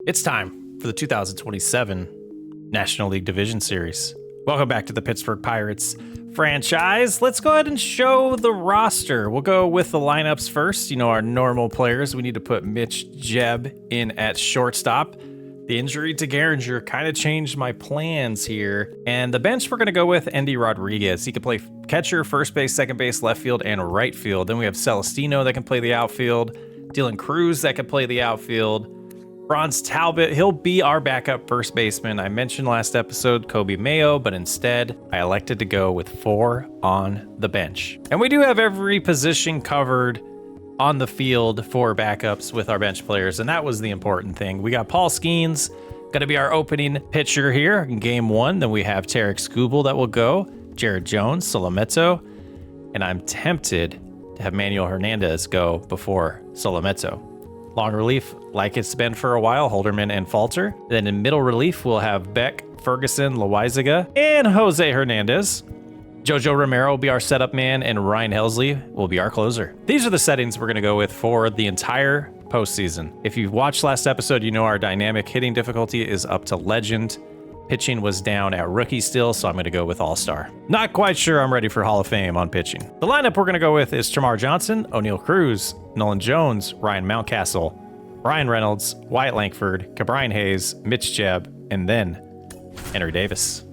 It's time for the 2027 National League Division Series. Welcome back to the Pittsburgh Pirates franchise. Let's go ahead and show the roster. We'll go with the lineups first. You know, our normal players. We need to put Mitch Jebb in at shortstop. The injury to Gehringer kind of changed my plans here. And the bench we're going to go with Endy Rodriguez. He can play catcher, first base, second base, left field, and right field. Then we have Celestino that can play the outfield. Dylan Cruz that can play the outfield. Bronze Talbot, he'll be our backup first baseman. I mentioned last episode Kobe Mayo, but instead I elected to go with 4 on the bench. And we do have every position covered on the field for backups with our bench players, and that was the important thing. We got Paul Skeens, going to be our opening pitcher here in game 1. Then we have Tarek Skubal that will go, Jared Jones, Solometo, and I'm tempted to have Manuel Hernandez go before Solometo. Long relief, like it's been for a while, Holderman and Falter. Then in middle relief, we'll have Beck, Ferguson, Loaizaga, and Jose Hernandez. Jojo Romero will be our setup man, and Ryan Helsley will be our closer. These are the settings we're going to go with for the entire postseason. If you've watched last episode, you know our dynamic hitting difficulty is up to legend. Pitching was down at rookie still, so I'm going to go with all-star. Not quite sure I'm ready for Hall of Fame on pitching. The lineup we're going to go with is Tramar Johnson, O'Neal Cruz, Nolan Jones, Ryan Mountcastle, Ryan Reynolds, Wyatt Langford, Cabrian Hayes, Mitch Jebb, and then Henry Davis.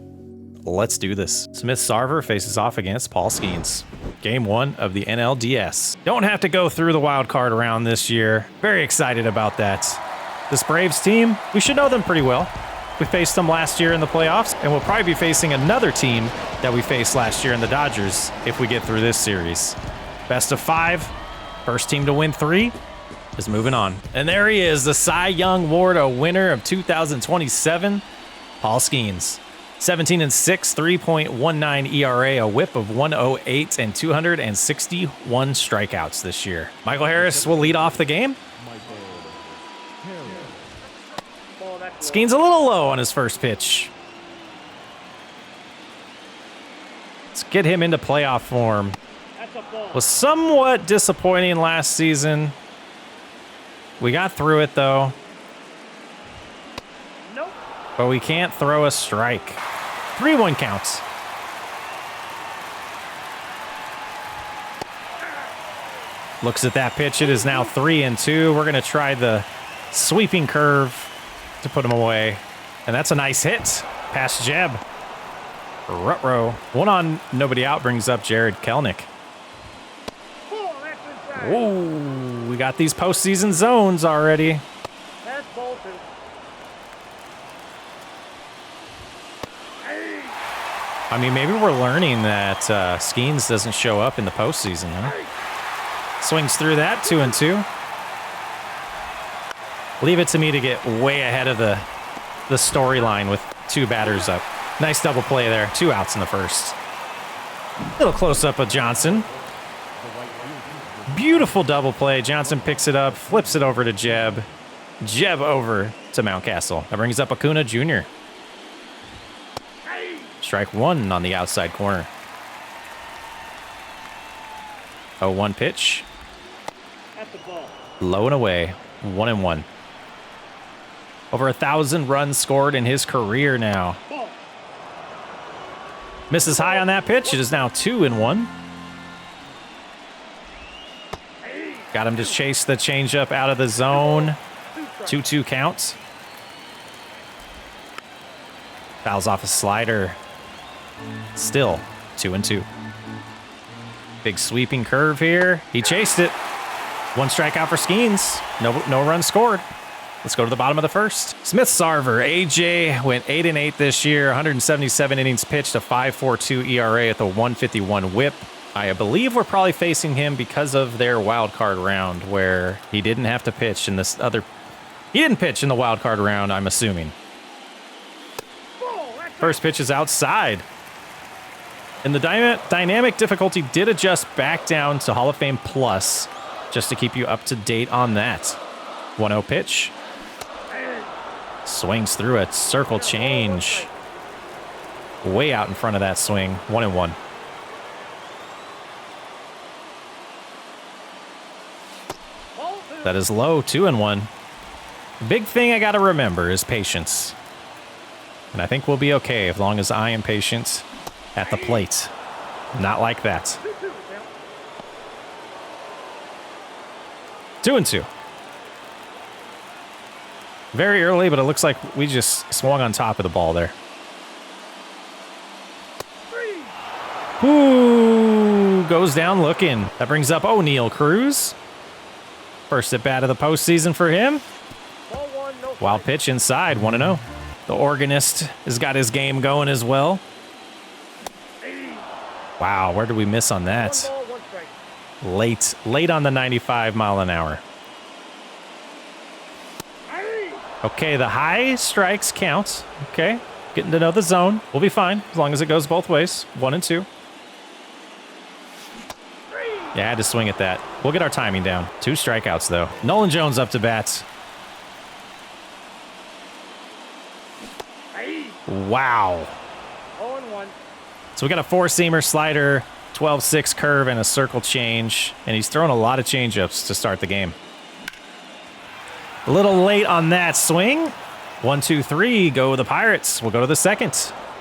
Let's do this. Smith Sarver faces off against Paul Skeens. Game 1 of the NLDS. Don't have to go through the wild card round this year. Very excited about that. This Braves team, we should know them pretty well. We faced them last year in the playoffs, and we'll probably be facing another team that we faced last year in the Dodgers if we get through this series. Best of 5, first team to win 3 is moving on. And there he is, the Cy Young Award winner of 2027, Paul Skeens. 17-6, 3.19 ERA, a whip of 108, and 261 strikeouts this year. Michael Harris will lead off the game. Skeens a little low on his first pitch. Let's get him into playoff form. Was somewhat disappointing last season. We got through it though. But we can't throw a strike. 3-1 counts. Looks at that pitch. It is now 3-2. We're going to try the sweeping curve to put him away. And that's a nice hit. Past Jebb. Ruh-roh. 1 on, nobody out brings up Jared Kelnick. Whoa, we got these postseason zones already. That's bolster. I mean, maybe we're learning that Skeens doesn't show up in the postseason, huh? Swings through that, 2-2. Leave it to me to get way ahead of the storyline with 2 batters up. Nice double play there. 2 outs in the first. Little close-up of Johnson. Beautiful double play. Johnson picks it up, flips it over to Jebb. Jebb over to Mountcastle. That brings up Acuna Jr. Strike 1 on the outside corner. 0-1 pitch. Low and away. 1-1. Over 1,000 runs scored in his career now. Misses high on that pitch. It is now 2-1. Got him to chase the changeup out of the zone. 2-2 counts. Fouls off a slider. Still 2-2. Big sweeping curve here. He chased it. 1 strikeout for Skeens. No runs scored. Let's go to the bottom of the first. Smith Sarver, AJ went 8-8 this year. 177 innings pitched, a 5.42 ERA at the 151 whip. I believe we're probably facing him because of their wild card round where he didn't have to pitch in this other. He didn't pitch in the wild card round, I'm assuming. First pitch is outside. And the dynamic difficulty did adjust back down to Hall of Fame Plus just to keep you up to date on that. 1-0 pitch. Swings through a circle change. Way out in front of that swing. 1-1. That is low. 2-1. The big thing I got to remember is patience. And I think we'll be okay as long as I am patient at the plate. Not like that. 2-2. Very early, but it looks like we just swung on top of the ball there. Ooh, goes down looking. That brings up O'Neal Cruz. First at bat of the postseason for him. Wild pitch inside, 1-0. The organist has got his game going as well. Wow, where did we miss on that? Late on the 95 mile an hour. Okay, the high strikes count. Okay, getting to know the zone. We'll be fine as long as it goes both ways. 1-2. Yeah, I had to swing at that. We'll get our timing down. 2 strikeouts, though. Nolan Jones up to bat. Wow. 0-1. So we got a 4-seamer slider, 12-6 curve, and a circle change. And he's throwing a lot of changeups to start the game. A little late on that swing. 1-2-3, go the Pirates. We'll go to the second.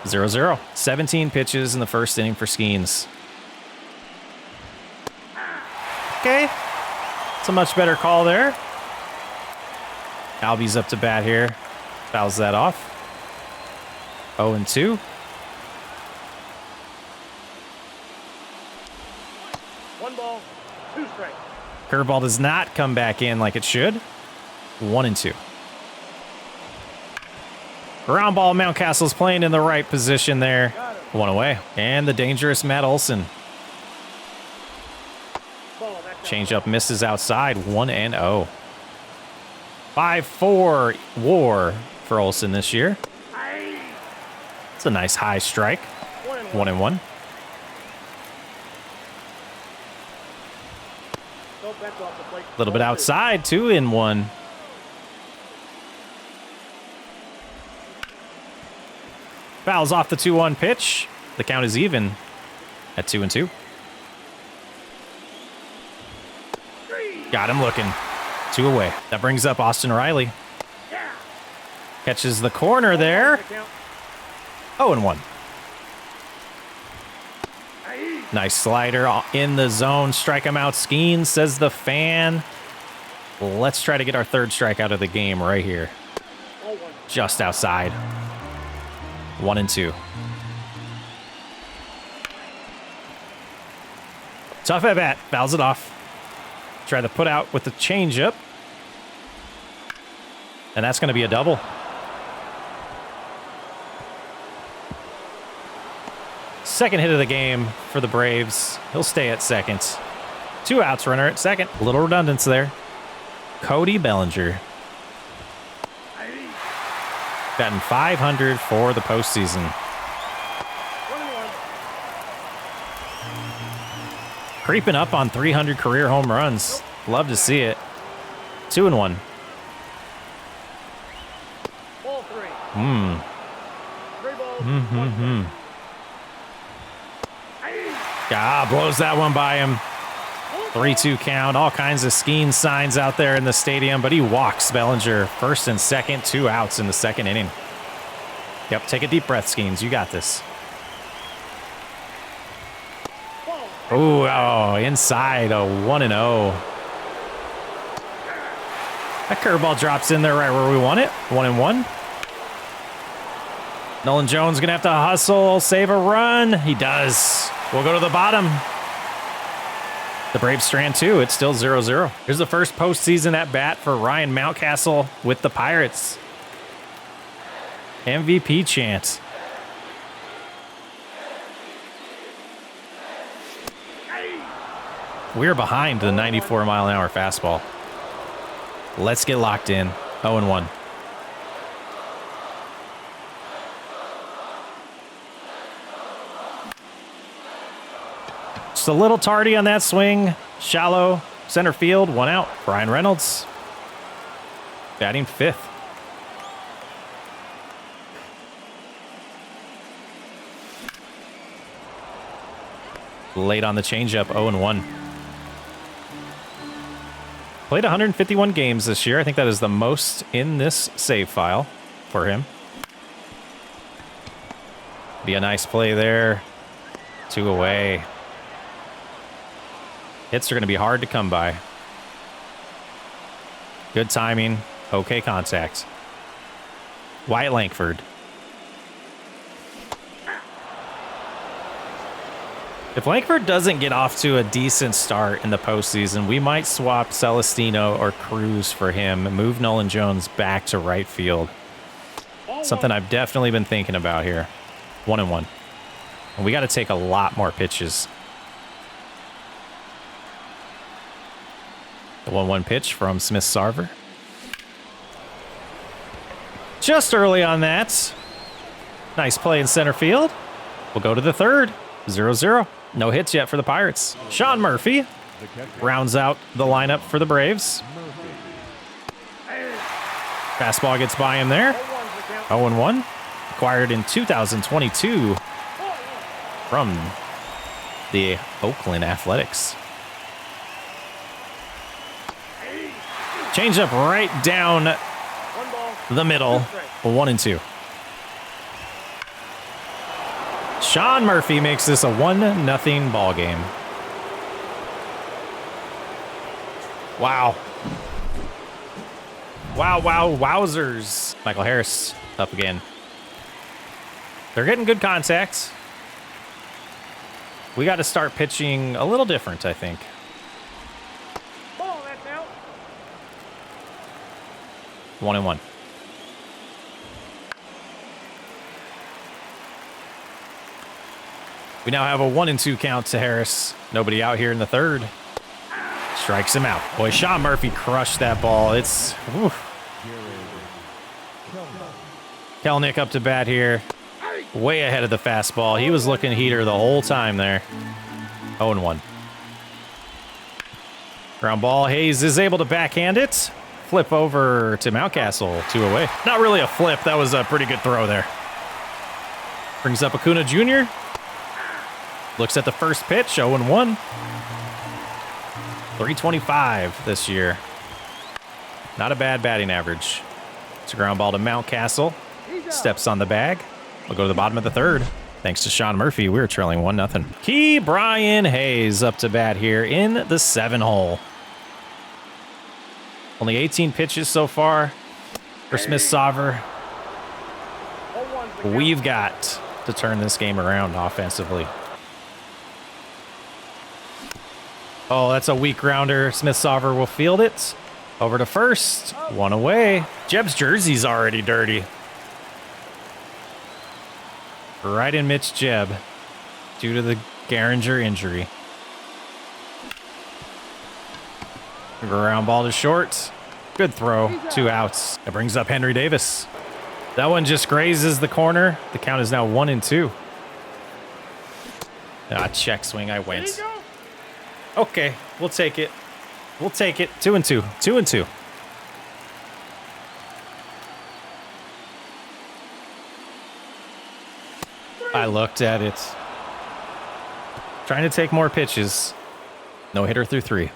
0-0. 17 pitches in the first inning for Skeens. Okay. It's a much better call there. Albie's up to bat here. Fouls that off. 0-2. 1 ball, 2 strikes. Curveball does not come back in like it should. 1-2. Ground ball, Mountcastle's playing in the right position there. 1 away. And the dangerous Matt Olson. Changeup misses outside. 1-0. 5-4 WAR for Olson this year. It's a nice high strike. 1-1. A little bit outside. 2-1. Fouls off the 2-1 pitch. The count is even at 2-2. Got him looking. 2 away. That brings up Austin Riley. Catches the corner there. 0-1. Nice slider in the zone. Strike him out, Skeens, says the fan. Let's try to get our 3rd strikeout of the game right here. Just outside. 1-2. Tough at bat. Fouls it off. Try to put out with the changeup. And that's going to be a double. Second hit of the game for the Braves. He'll stay at second. 2 outs, runner at second. A little redundance there. Cody Bellinger. Batting .500 for the postseason. Creeping up on 300 career home runs. Love to see it. 2-1. Ball 3. 3 balls. Blows that one by him. 3-2 count. All kinds of Skeen signs out there in the stadium, but he walks Bellinger. First and second, 2 outs in the second inning. Yep, take a deep breath, Skeens. You got this. Oh, inside, a 1-0. That curveball drops in there right where we want it. 1-1. Nolan Jones going to have to hustle, save a run. He does. We'll go to the bottom. The Braves strand 2. It's still 0-0. Here's the first postseason at bat for Ryan Mountcastle with the Pirates. MVP chant. We're behind the 94-mile-an-hour fastball. Let's get locked in. 0-1. Just a little tardy on that swing. Shallow center field. 1 out. Brian Reynolds batting 5th. Late on the changeup. 0-1. Played 151 games this year. I think that is the most in this save file for him. Be a nice play there. 2 away. Hits are going to be hard to come by. Good timing. Okay contact. Wyatt Langford. If Langford doesn't get off to a decent start in the postseason, we might swap Celestino or Cruz for him and move Nolan Jones back to right field. Something I've definitely been thinking about here. 1-1. And we got to take a lot more pitches. The 1-1 pitch from Smith-Sarver. Just early on that. Nice play in center field. We'll go to the third. 0-0. No hits yet for the Pirates. Sean Murphy rounds out the lineup for the Braves. Fastball gets by him there. 0-1. Acquired in 2022 from the Oakland Athletics. Change up right down the middle. 1-2. Sean Murphy makes this a 1-0 ball game. Wow. Wow, wowzers. Michael Harris up again. They're getting good contacts. We got to start pitching a little different, I think. Ball, that's out. 1-1. We now have a 1-2 count to Harris. Nobody out here in the third. Strikes him out. Boy, Sean Murphy crushed that ball. It's... Oof. Kelnick up to bat here. Way ahead of the fastball. He was looking heater the whole time there. 0-1. Ground ball. Hayes is able to backhand it. Flip over to Mountcastle. 2 away. Not really a flip. That was a pretty good throw there. Brings up Acuna Jr. Looks at the first pitch, 0-1. 325 this year. Not a bad batting average. It's a ground ball to Mountcastle. Steps on the bag. We'll go to the bottom of the third. Thanks to Sean Murphy, we're trailing 1-0. Key Brian Hayes up to bat here in the 7 hole. Only 18 pitches so far for Smith-Sarver. We've got to turn this game around offensively. Oh, that's a weak grounder. Smith-Sarver will field it. Over to first. 1 away. Jeb's jersey's already dirty. Right in Mitch Jeb due to the Gehringer injury. Ground ball to short. Good throw. 2 outs. That brings up Henry Davis. That one just grazes the corner. The count is now 1-2. Ah, check swing. I went. Okay, we'll take it. We'll take it. 2-2. 2-2. I looked at it. Trying to take more pitches. No hitter through 3.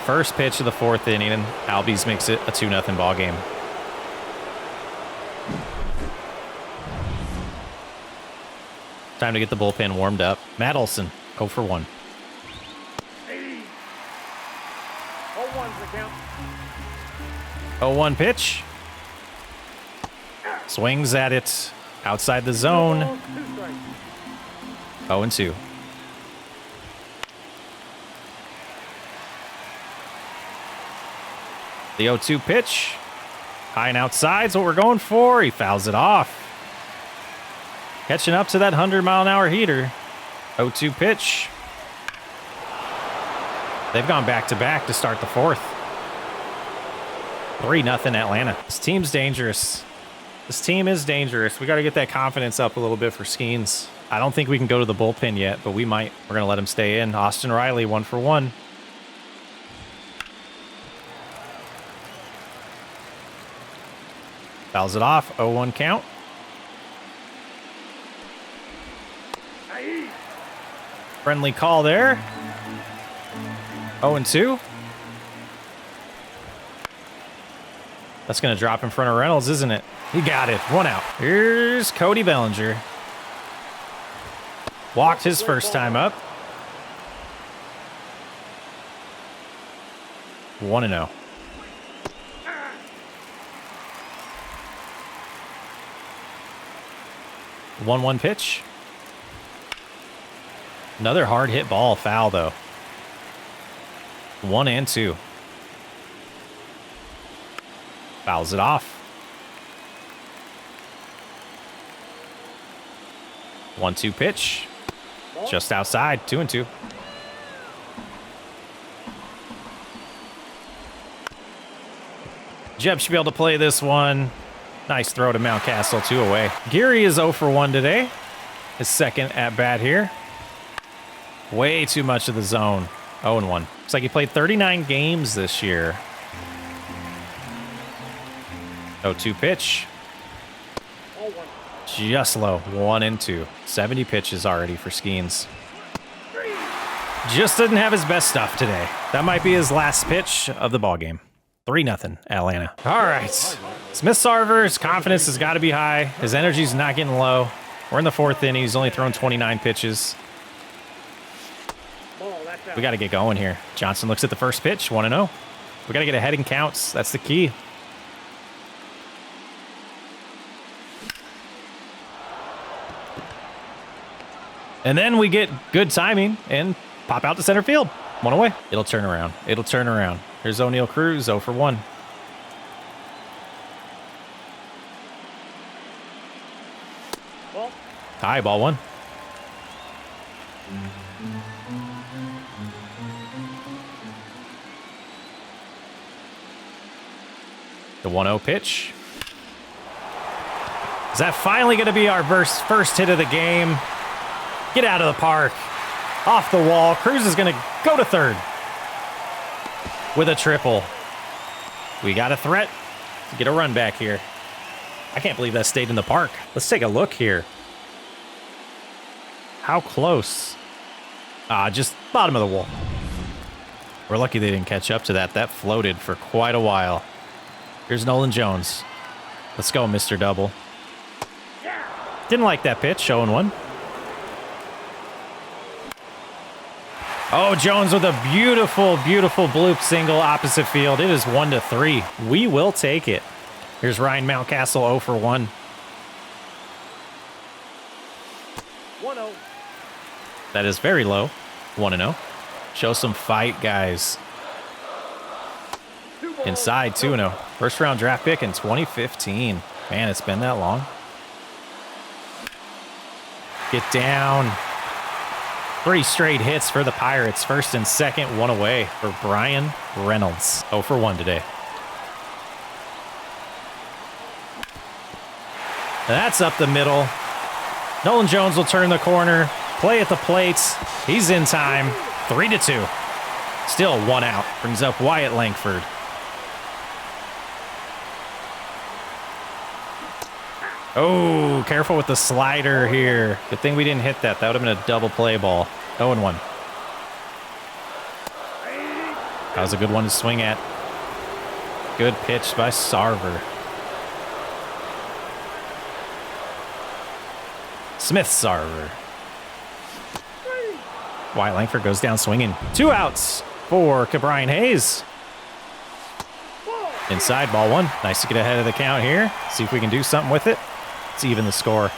First pitch of the 4th inning, and Albies makes it a 2-0 ball game. Time to get the bullpen warmed up. Matt Olson, 0 for 1. 0-1's the count. 0-1 pitch. Swings at it outside the zone. 0-2. The 0-2 pitch. High and outside's what we're going for. He fouls it off. Catching up to that 100-mile-an-hour heater. 0-2 pitch. They've gone back-to-back to start the 4th. 3-0 Atlanta. This team's dangerous. This team is dangerous. We got to get that confidence up a little bit for Skeens. I don't think we can go to the bullpen yet, but we might. We're going to let him stay in. Austin Riley, 1 for 1. Fouls it off. 0-1 count. Friendly call there. 0-2. That's going to drop in front of Reynolds, isn't it? He got it. 1 out. Here's Cody Bellinger. Walked his first time up. 1-0. One pitch. Another hard hit ball, foul though. 1-2. Fouls it off. 1-2 pitch. Just outside. 2-2. Jeb should be able to play this one. Nice throw to Mountcastle, 2 away. Geary is 0 for 1 today. His second at bat here. Way too much of the zone. 0-1. Looks like he played 39 games this year. 0-2 pitch. Just low. 1-2. 70 pitches already for Skeens. Just didn't have his best stuff today. That might be his last pitch of the ballgame. 3-0 Atlanta. All right. Smith-Sarver's confidence has got to be high. His energy's not getting low. We're in the 4th inning. He's only thrown 29 pitches. We got to get going here. Johnson looks at the first pitch. 1-0. We got to get ahead in counts. That's the key. And then we get good timing and pop out to center field. 1 away. It'll turn around. It'll turn around. Here's O'Neal Cruz, 0 for 1. High, ball 1. The 1-0 pitch. Is that finally going to be our first hit of the game? Get out of the park. Off the wall. Cruz is going to go to third with a triple. We got a threat to get a run back here. I can't believe that stayed in the park. Let's take a look here. How close? Just bottom of the wall. We're lucky they didn't catch up to that. That floated for quite a while. Here's Nolan Jones. Let's go, Mr. Double. Didn't like that pitch. 0-1. Oh, Jones with a beautiful, beautiful bloop single opposite field. It is 1-3. We will take it. Here's Ryan Mountcastle, 0 for 1. 1-0. That is very low. 1-0. Show some fight, guys. Inside, 2-0. First round draft pick in 2015. Man, it's been that long. Get down. 3 straight hits for the Pirates. First and second, 1 away for Brian Reynolds. 0 for 1 today. That's up the middle. Nolan Jones will turn the corner. Play at the plate. He's in time. 3-2. Still 1 out. Brings up Wyatt Langford. Oh, careful with the slider here. Good thing we didn't hit that. That would have been a double play ball. 0-1. That was a good one to swing at. Good pitch by Sarver. Smith-Sarver. Wyatt Langford goes down swinging. 2 outs for Cabrian Hayes. Inside, ball 1. Nice to get ahead of the count here. See if we can do something with it. Let's even the score.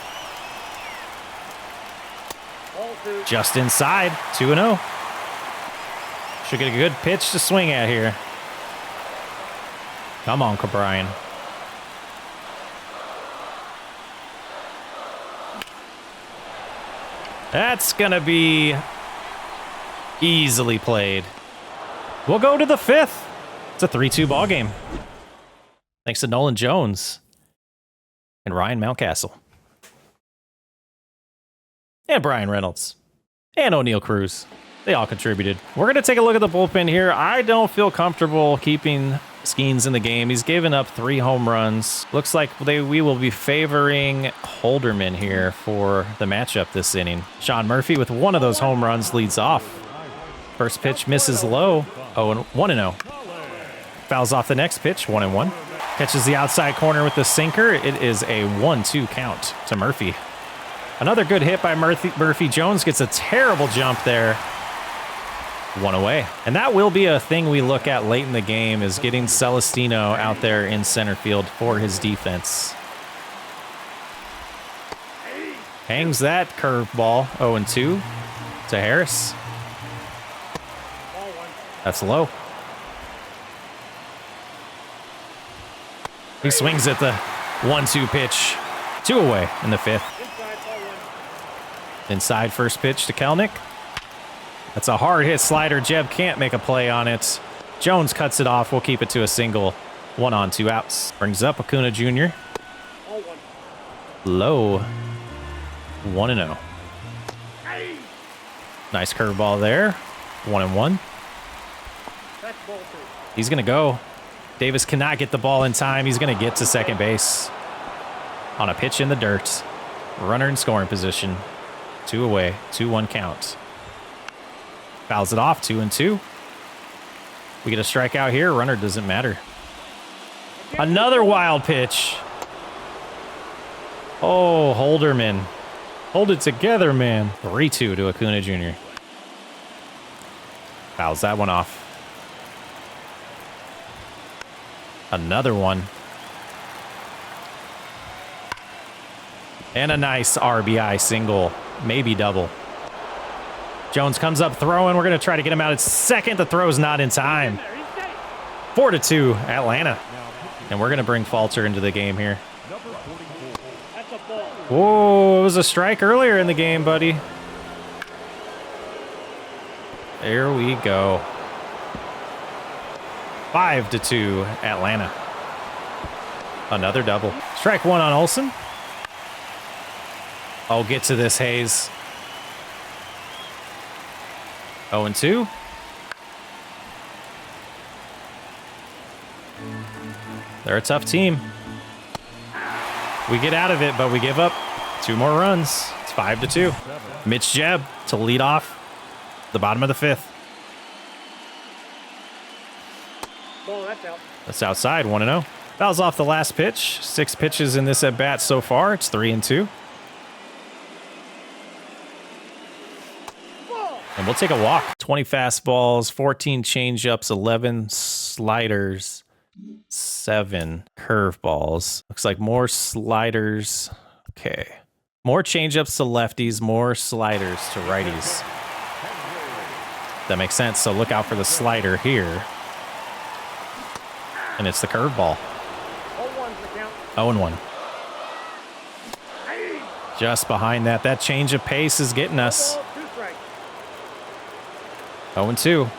Just inside, 2-0. Should get a good pitch to swing at here. Come on, Cabrian. That's going to be easily played. We'll go to the 5th. It's a 3-2 ball game. Thanks to Nolan Jones and Ryan Mountcastle. And Brian Reynolds. And O'Neal Cruz. They all contributed. We're going to take a look at the bullpen here. I don't feel comfortable keeping Skeen's in the game. He's given up 3 home runs. Looks like we will be favoring Holderman here for the matchup this inning. Sean Murphy with one of those home runs leads off. First pitch misses low. 1-0. Fouls off the next pitch. 1-1. Catches the outside corner with the sinker. It is a 1-2 count to Murphy. Another good hit by Murphy. Jones gets a terrible jump there. 1 away. And that will be a thing we look at late in the game, is getting Celestino out there in center field for his defense. Hangs that curveball. 0-2 to Harris. That's low. He swings at the 1-2 pitch. 2 away in the 5th. Inside first pitch to Kelnick. That's a hard hit slider. Jeb can't make a play on it. Jones cuts it off. We'll keep it to a single. 1 on, 2 outs. Brings up Acuna Jr. Low. 1-0. Nice curveball there. 1-1. He's going to go. Davis cannot get the ball in time. He's going to get to second base on a pitch in the dirt. Runner in scoring position. 2 away. 2-1 count. Fouls it off. 2-2. We get a strikeout here. Runner doesn't matter. Another wild pitch. Oh, Holderman. Hold it together, man. 3-2 to Acuna Jr. Fouls that one off. Another one. And a nice RBI single. Maybe double. Jones comes up throwing. We're going to try to get him out at second. The throw's not in time. 4-2 Atlanta. And we're going to bring Falter into the game here. Whoa, it was a strike earlier in the game, buddy. There we go. 5-2 Atlanta. Another double. Strike 1 on Olsen. Oh, get to this, Hayes. 0-2. They're a tough team. We get out of it, but we give up 2 more runs. It's 5-2. Mitch Jeb to lead off the bottom of the 5th. Ball, that's out. That's outside. 1-0. Fouls off the last pitch. 6 pitches in this at bat so far. It's 3-2. And we'll take a walk. 20 fastballs, 14 changeups, 11 sliders, 7 curveballs. Looks like more sliders. Okay. More changeups to lefties, more sliders to righties. That makes sense. So look out for the slider here. And it's the curveball. 0-1. Just behind that. That change of pace is getting us. 0-2.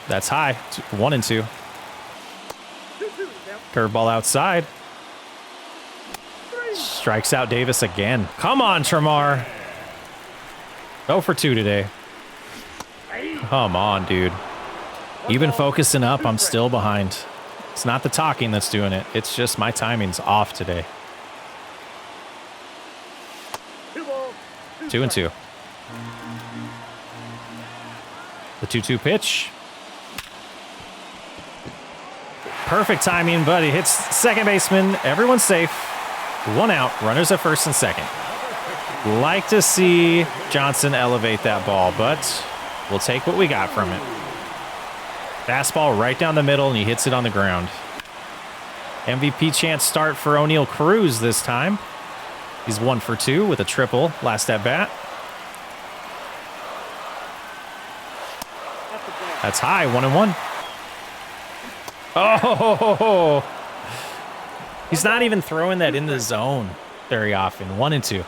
That's high. 1-2. Curveball outside. Strikes out Davis again. Come on, Tremar. 0 for 2 today. Come on, dude. Even focusing up, I'm still behind. It's not the talking that's doing it. It's just my timing's off today. 2-2. The 2-2 pitch. Perfect timing, but he hits second baseman. Everyone's safe. 1 out. Runners at first and second. Like to see Johnson elevate that ball, but we'll take what we got from it. Fastball right down the middle, and he hits it on the ground. MVP chance start for O'Neal Cruz this time. He's 1 for 2 with a triple last at bat. That's high, 1-1. Oh, he's not even throwing that in the zone very often. 1-2.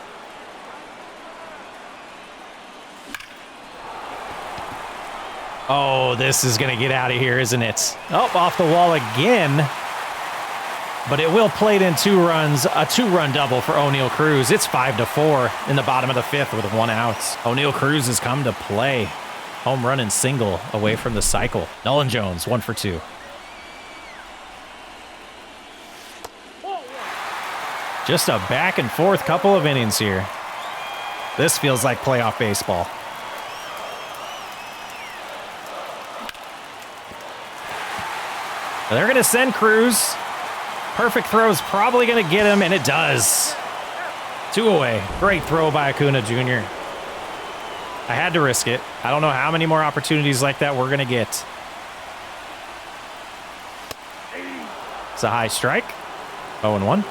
Oh, this is going to get out of here, isn't it? Oh, off the wall again. But it will plate in 2 runs, a 2-run double for O'Neal Cruz. It's 5-4 in the bottom of the 5th with 1 out. O'Neal Cruz has come to play. home run and single away from the cycle. Nolan Jones, 1 for 2. Just a back and forth couple of innings here. This feels like playoff baseball. They're going to send Cruz. Perfect throw is probably going to get him, and it does. 2 away. Great throw by Acuna Jr. I had to risk it. I don't know how many more opportunities like that we're going to get. It's a high strike. 0-1.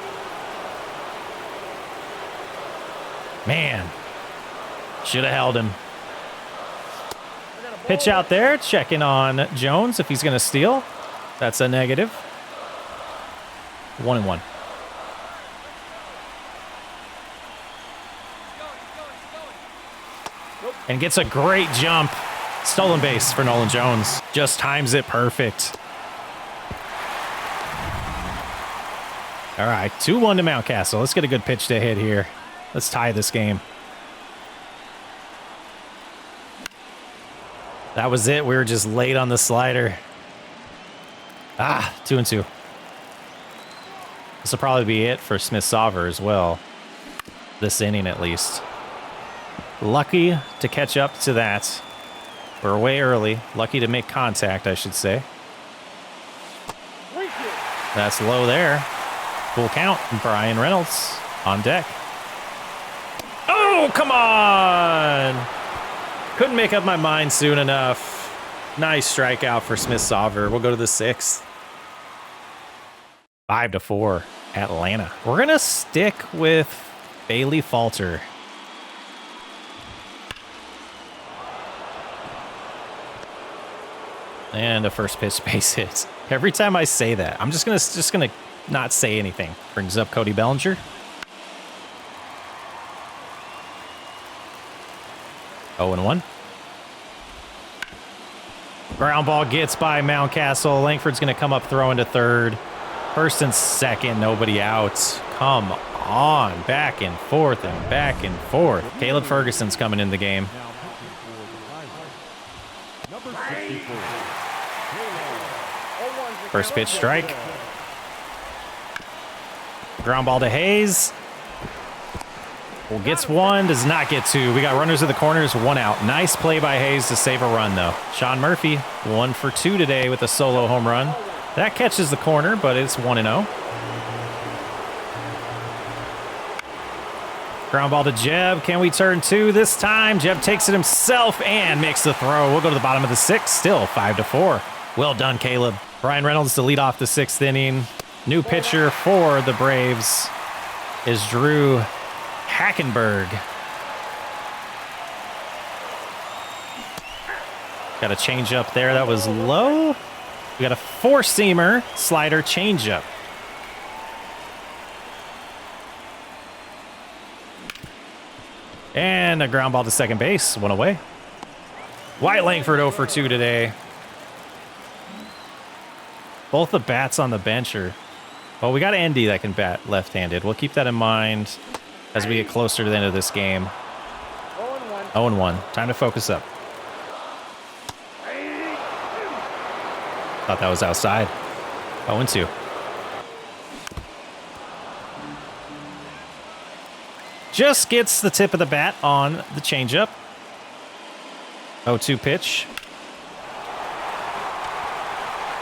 Man. Should have held him. Pitch out there. Checking on Jones if he's going to steal. That's a negative. 1-1. And gets a great jump. Stolen base for Nolan Jones. Just times it perfect. All right, 2-1 to Mountcastle. Let's get a good pitch to hit here. Let's tie this game. That was it. We were just late on the slider. 2-2. This will probably be it for Smith-Sauver as well. This inning, at least. Lucky to catch up to that. We're way early. Lucky to make contact, I should say. That's low there. Full count. Brian Reynolds on deck. Oh, come on! Couldn't make up my mind soon enough. Nice strikeout for Smith-Sauver. We'll go to the 6th. 5-4, Atlanta. We're going to stick with Bailey Falter. And a first pitch base hit. Every time I say that, I'm just gonna not say anything. Brings up Cody Bellinger. 0-1. Ground ball gets by Mountcastle. Langford's gonna come up throwing to third. First and second, nobody out. Come on, back and forth and back and forth. Caleb Ferguson's coming in the game. First pitch strike. Ground ball to Hayes. Well, gets one, does not get two. We got runners at the corners, 1 out. Nice play by Hayes to save a run, though. Sean Murphy, 1 for 2 today with a solo home run. That catches the corner, but it's 1-0. Ground ball to Jeb. Can we turn 2 this time? Jeb takes it himself and makes the throw. We'll go to the bottom of the 6th. Still 5-4. Well done, Caleb. Brian Reynolds to lead off the 6th inning. New pitcher for the Braves is Drew Hackenberg. Got a change up there. That was low. We got a 4-seamer slider changeup. And a ground ball to second base. 1 away. Wyatt Langford 0 for 2 today. Both the bats on the bench are... Well, we got Andy that can bat left-handed. We'll keep that in mind as we get closer to the end of this game. 0-1. Time to focus up. Thought that was outside. 0-2. Just gets the tip of the bat on the changeup. 0-2 pitch.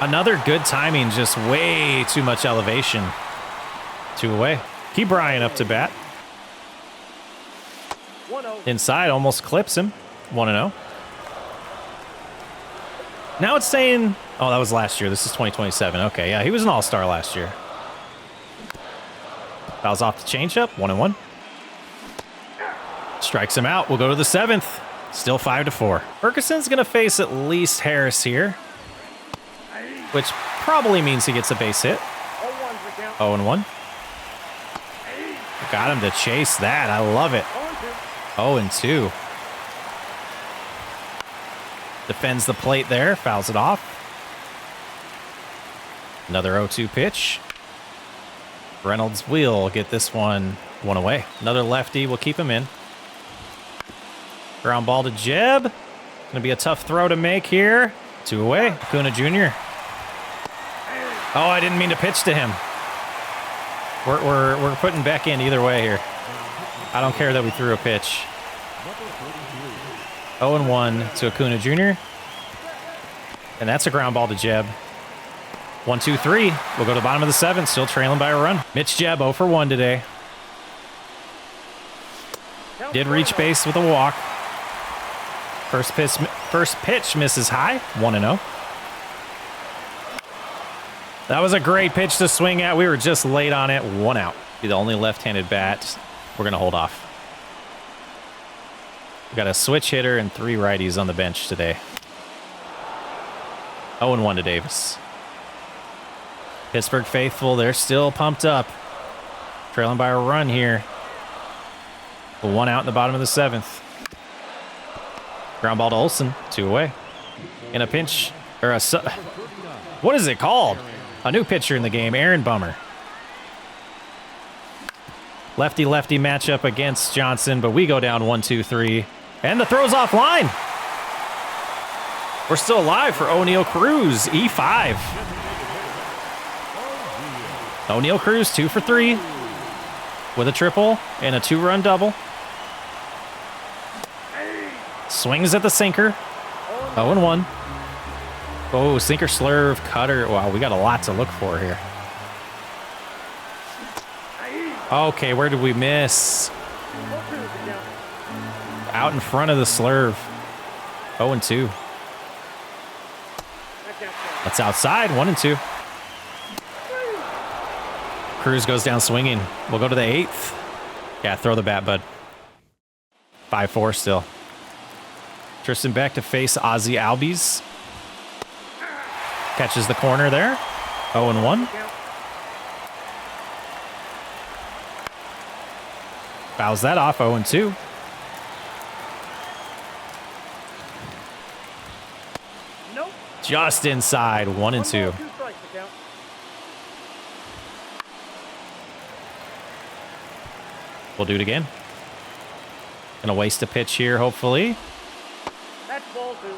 Another good timing, just way too much elevation. 2 away. Keep Brian up to bat. Inside, almost clips him. 1-0. Now it's saying... Oh, that was last year. This is 2027. Okay, yeah, he was an all-star last year. Fouls off the changeup. 1-1. Strikes him out. We'll go to the 7th. Still 5-4. Ferguson's going to face at least Harris here, which probably means he gets a base hit. 0-1. Got him to chase that. I love it. 0-2. Defends the plate there. Fouls it off. Another 0-2 pitch. Reynolds will get this one 1 away. Another lefty. We'll keep him in. Ground ball to Jeb. Gonna be a tough throw to make here. 2 away. Acuna Jr. Oh, I didn't mean to pitch to him. We're putting Beck in either way here. I don't care that we threw a pitch. 0-1 to Acuna Jr. And that's a ground ball to Jeb. 1-2-3. We'll go to the bottom of the 7th, still trailing by a run. Mitch Jeb 0 for 1 today. Did reach base with a walk. First pitch misses high. 1-0. That was a great pitch to swing at. We were just late on it. 1 out. Be the only left-handed bat. We're going to hold off. We got a switch hitter and 3 righties on the bench today. 0-1 to Davis. Pittsburgh faithful, they're still pumped up. Trailing by a run here. 1 out in the bottom of the 7th. Ground ball to Olsen, 2 away. In a pinch, or what is it called? A new pitcher in the game, Aaron Bummer. Lefty-lefty matchup against Johnson, but we go down 1-2-3. And the throw's offline. We're still alive for O'Neal Cruz, E5. O'Neal Cruz, 2 for 3 with a triple and a 2-run double. Swings at the sinker. 0-1. Oh, sinker, slurve, cutter. Wow, we got a lot to look for here. Okay, where did we miss? Out in front of the slurve. 0-2. That's outside. 1-2. Cruz goes down swinging. We'll go to the 8th. Yeah, throw the bat, bud. 5-4 still. Tristan Beck to face Ozzy Albies. Catches the corner there. 0-1. Fouls that off. 0-2. Nope. Just inside. 1-2. We'll do it again. Gonna waste a pitch here, hopefully. That's ball 2.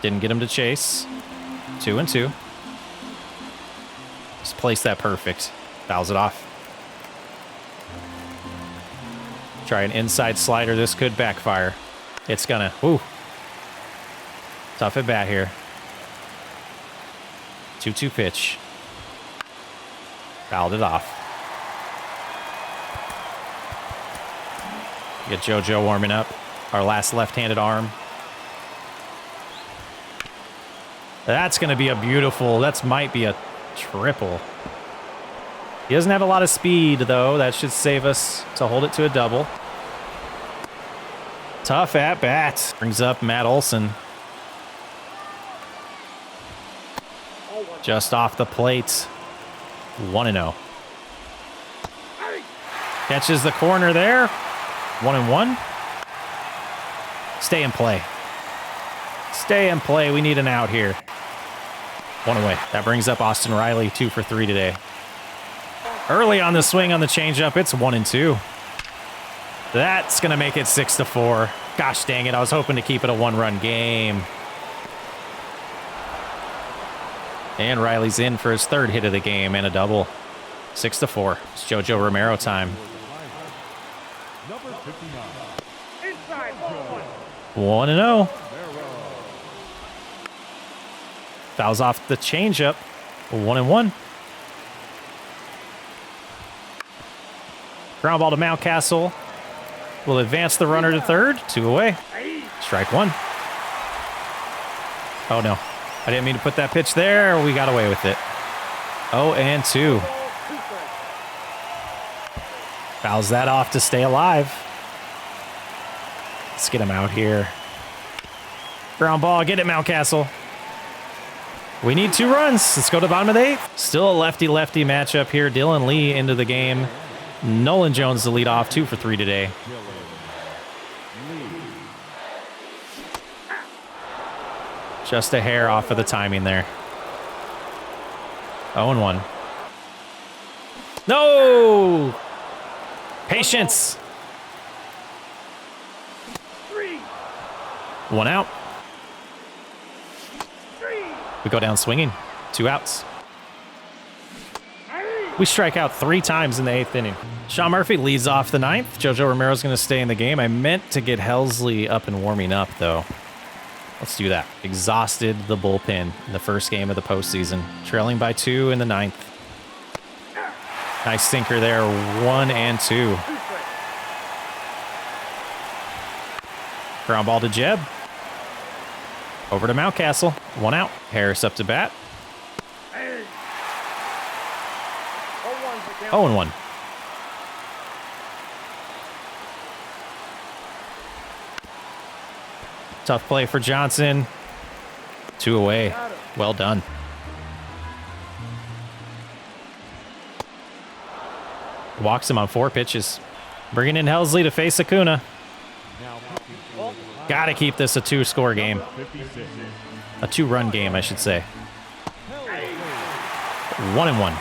Didn't get him to chase. 2-2. Just place that perfect. Fouls it off. Try an inside slider. This could backfire. It's gonna. Ooh. Tough at bat here. 2-2 pitch. Fouled it off. Get JoJo warming up. Our last left-handed arm. That's going to be a beautiful, that might be a triple. He doesn't have a lot of speed, though. That should save us to hold it to a double. Tough at bat. Brings up Matt Olson. Just off the plate. 1-0. Catches the corner there. 1-1. Stay in play. Stay in play. We need an out here. 1 away. That brings up Austin Riley, 2 for 3 today. Early on the swing on the changeup, it's 1-2. That's going to make it 6-4. Gosh dang it. I was hoping to keep it a 1-run game. And Riley's in for his 3rd hit of the game and a double. 6-4. It's JoJo Romero time. Inside, ball 1-0. Fouls off the changeup. 1-1. Ground ball to Mountcastle. Will advance the runner to 3rd. 2 away. Strike 1. Oh no. I didn't mean to put that pitch there. We got away with it. 0-2. Fouls that off to stay alive. Let's get him out here. Ground ball. Get it, Mountcastle. We need 2 runs. Let's go to the bottom of the 8th. Still a lefty-lefty matchup here. Dylan Lee into the game. Nolan Jones the lead off. 2 for 3 today. Just a hair off of the timing there. 0-1. No! Patience. 1 out. We go down swinging. 2 outs. We strike out 3 times in the 8th inning. Sean Murphy leads off the 9th. JoJo Romero's going to stay in the game. I meant to get Helsley up and warming up, though. Let's do that. Exhausted the bullpen in the first game of the postseason. Trailing by 2 in the 9th. Nice sinker there. 1 and 2. Ground ball to Jeb. Over to Mountcastle. 1 out. Harris up to bat. 0-1. Tough play for Johnson. 2 away. Well done. Walks him on 4 pitches. Bringing in Helsley to face Acuna. Got to keep this a 2-score game. A 2-run game, I should say. 1-1.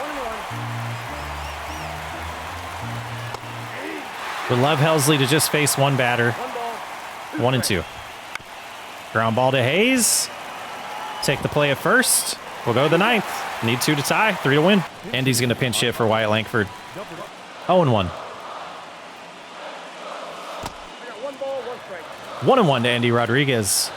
Would love Helsley to just face 1 batter. 1 and 2. Ground ball to Hayes. Take the play at first. We'll go to the 9th. Need 2 to tie, 3 to win. Andy's going to pinch hit for Wyatt Langford. 0-1. 1-1 to Andy Rodriguez.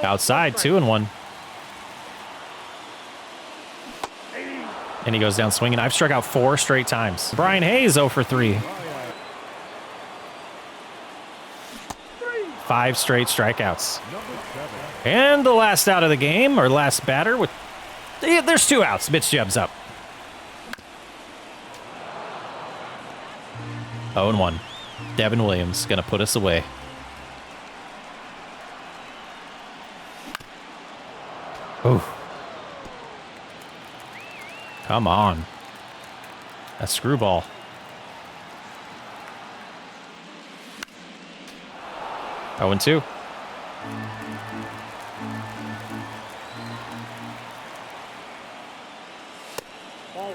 Outside, 2-1. And he goes down swinging. I've struck out 4 straight times. Brian Hayes 0 for 3. 5 straight strikeouts. And the last out of the game, or last batter with... There's 2 outs. Mitch Jebb's up. 0-1. Devin Williams going to put us away. Ooh. Come on. A screwball. Oh, and 2. Ball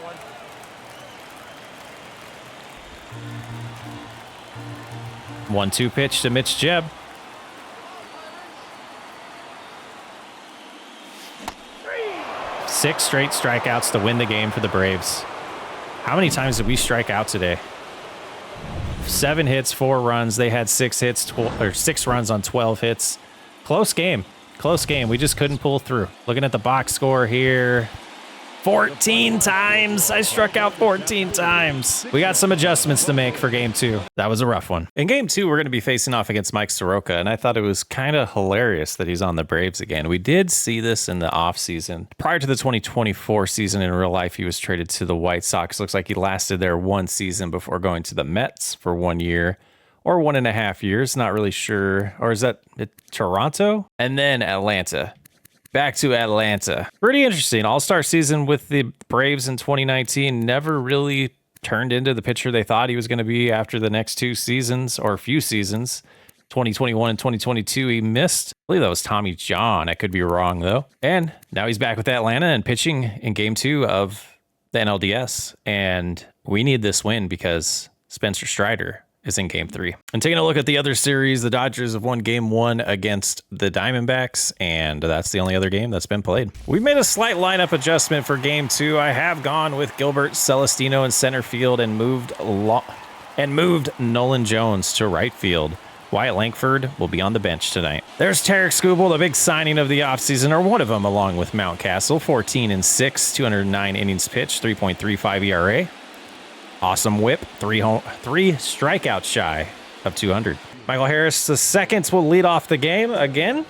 1. 1-2 pitch to Mitch Jebb. 6 straight strikeouts to win the game for the Braves. How many times did we strike out today? 7 hits, 4 runs. They had 6 hits, 6 runs on 12 hits. Close game. Close game. We just couldn't pull through. Looking at the box score here. 14 times. I struck out 14 times. We got some adjustments to make for game 2. That was a rough one. In game 2, we're going to be facing off against Mike Soroka, and I thought it was kind of hilarious that he's on the Braves again. We did see this in the offseason. Prior to the 2024 season in real life, he was traded to the White Sox. Looks like he lasted there 1 season before going to the Mets for 1 year. Or 1.5 years, not really sure. Or is that Toronto? And then Atlanta. Back to Atlanta. Pretty interesting. All-star season with the Braves in 2019. Never really turned into the pitcher they thought he was going to be after the next 2 seasons, or a few seasons. 2021 and 2022, he missed. I believe that was Tommy John. I could be wrong, though. And now he's back with Atlanta and pitching in game 2 of the NLDS. And we need this win because Spencer Strider is in game 3. And taking a look at the other series, the Dodgers have won game 1 against the Diamondbacks, and that's the only other game that's been played. We've made a slight lineup adjustment for game 2. I have gone with Gilbert Celestino in center field and moved Nolan Jones to right field. Wyatt Langford will be on the bench tonight. There's Tarek Skubal, the big signing of the offseason, or one of them, along with Mountcastle. 14-6, 209 innings pitched, 3.35 ERA. Awesome whip, 3 strikeouts shy of 200. Michael Harris II will lead off the game again,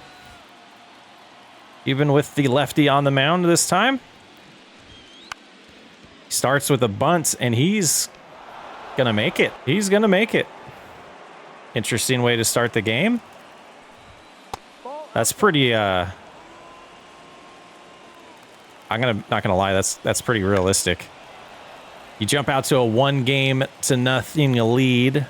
even with the lefty on the mound this time. He starts with a bunt, and he's going to make it. He's going to make it. Interesting way to start the game. That's pretty, not gonna lie, that's pretty realistic. You jump out to a 1-0 lead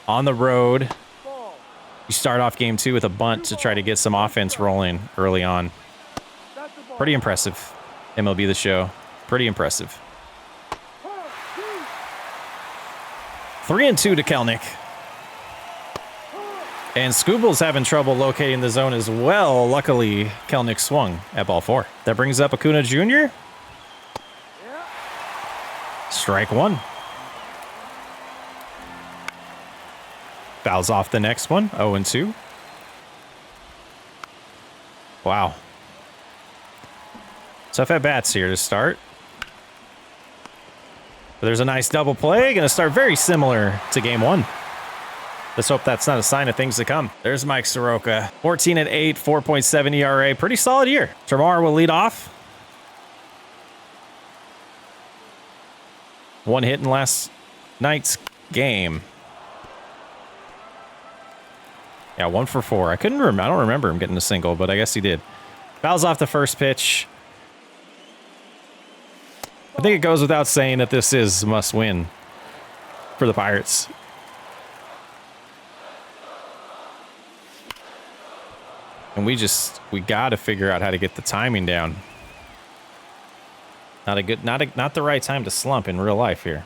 on the road. You start off game 2 with a bunt to try to get some offense rolling early on. Pretty impressive. MLB The Show. Pretty impressive. 3-2 to Kelnick. And Scooble's having trouble locating the zone as well. Luckily, Kelnick swung at ball 4. That brings up Acuna Jr. Strike 1. Fouls off the next one. 0-2. Wow. Tough at bats here to start. But there's a nice double play. Going to start very similar to game 1. Let's hope that's not a sign of things to come. There's Mike Soroka. 14-8, 4.7 ERA. Pretty solid year. Tremar will lead off. 1 hit in last night's game. Yeah, 1 for 4. I don't remember him getting a single, but I guess he did. Fouls off the first pitch. I think it goes without saying that this is must win for the Pirates. And we got to figure out how to get the timing down. Not the right time to slump in real life here.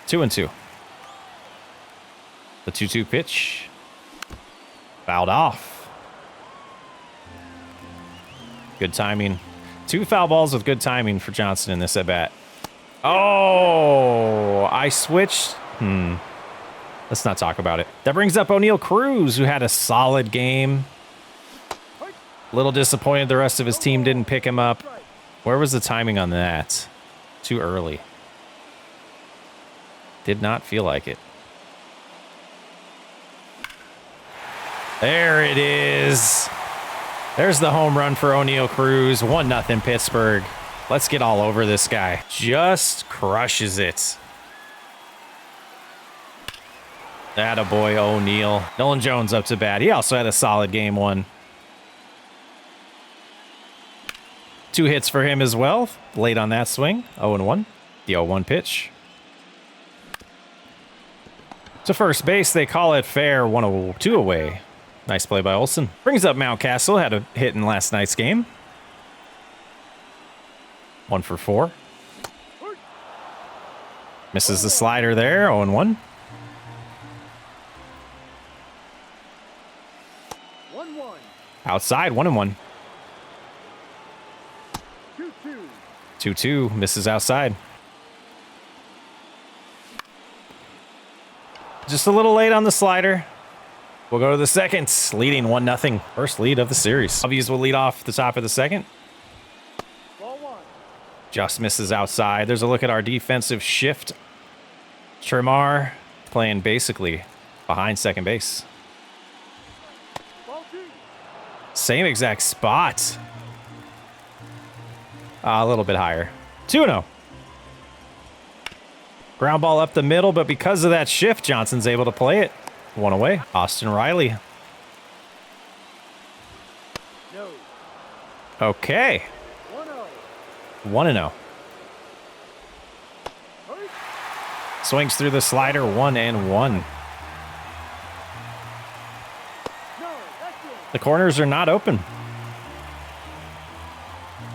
2-2. The 2-2 pitch. Fouled off. Good timing. 2 foul balls with good timing for Johnson in this at bat. Oh, I switched. Let's not talk about it. That brings up O'Neal Cruz, who had a solid game. Little disappointed the rest of his team didn't pick him up. Where was the timing on that? Too early. Did not feel like it. There it is. There's the home run for O'Neal Cruz. 1-0 Pittsburgh. Let's get all over this guy. Just crushes it. Attaboy O'Neal. Nolan Jones up to bat. He also had a solid game 1. 2 hits for him as well. Late on that swing. 0-1. The 0-1 pitch. To first base, they call it fair. 1-2 away. Nice play by Olsen. Brings up Mountcastle. Had a hit in last night's game. 1 for 4. Misses the slider there. 0-1. Outside, 1-1. 2-2. Misses outside. Just a little late on the slider. We'll go to the second, leading 1-0. First lead of the series. Obvious will lead off the top of the second. Just misses outside. There's a look at our defensive shift. Tremar playing basically behind second base. Same exact spot. A little bit higher. 2-0. Ground ball up the middle, but because of that shift, Johnson's able to play it. 1 away. Austin Riley. Okay. 1-0. Swings through the slider. 1-1. The corners are not open.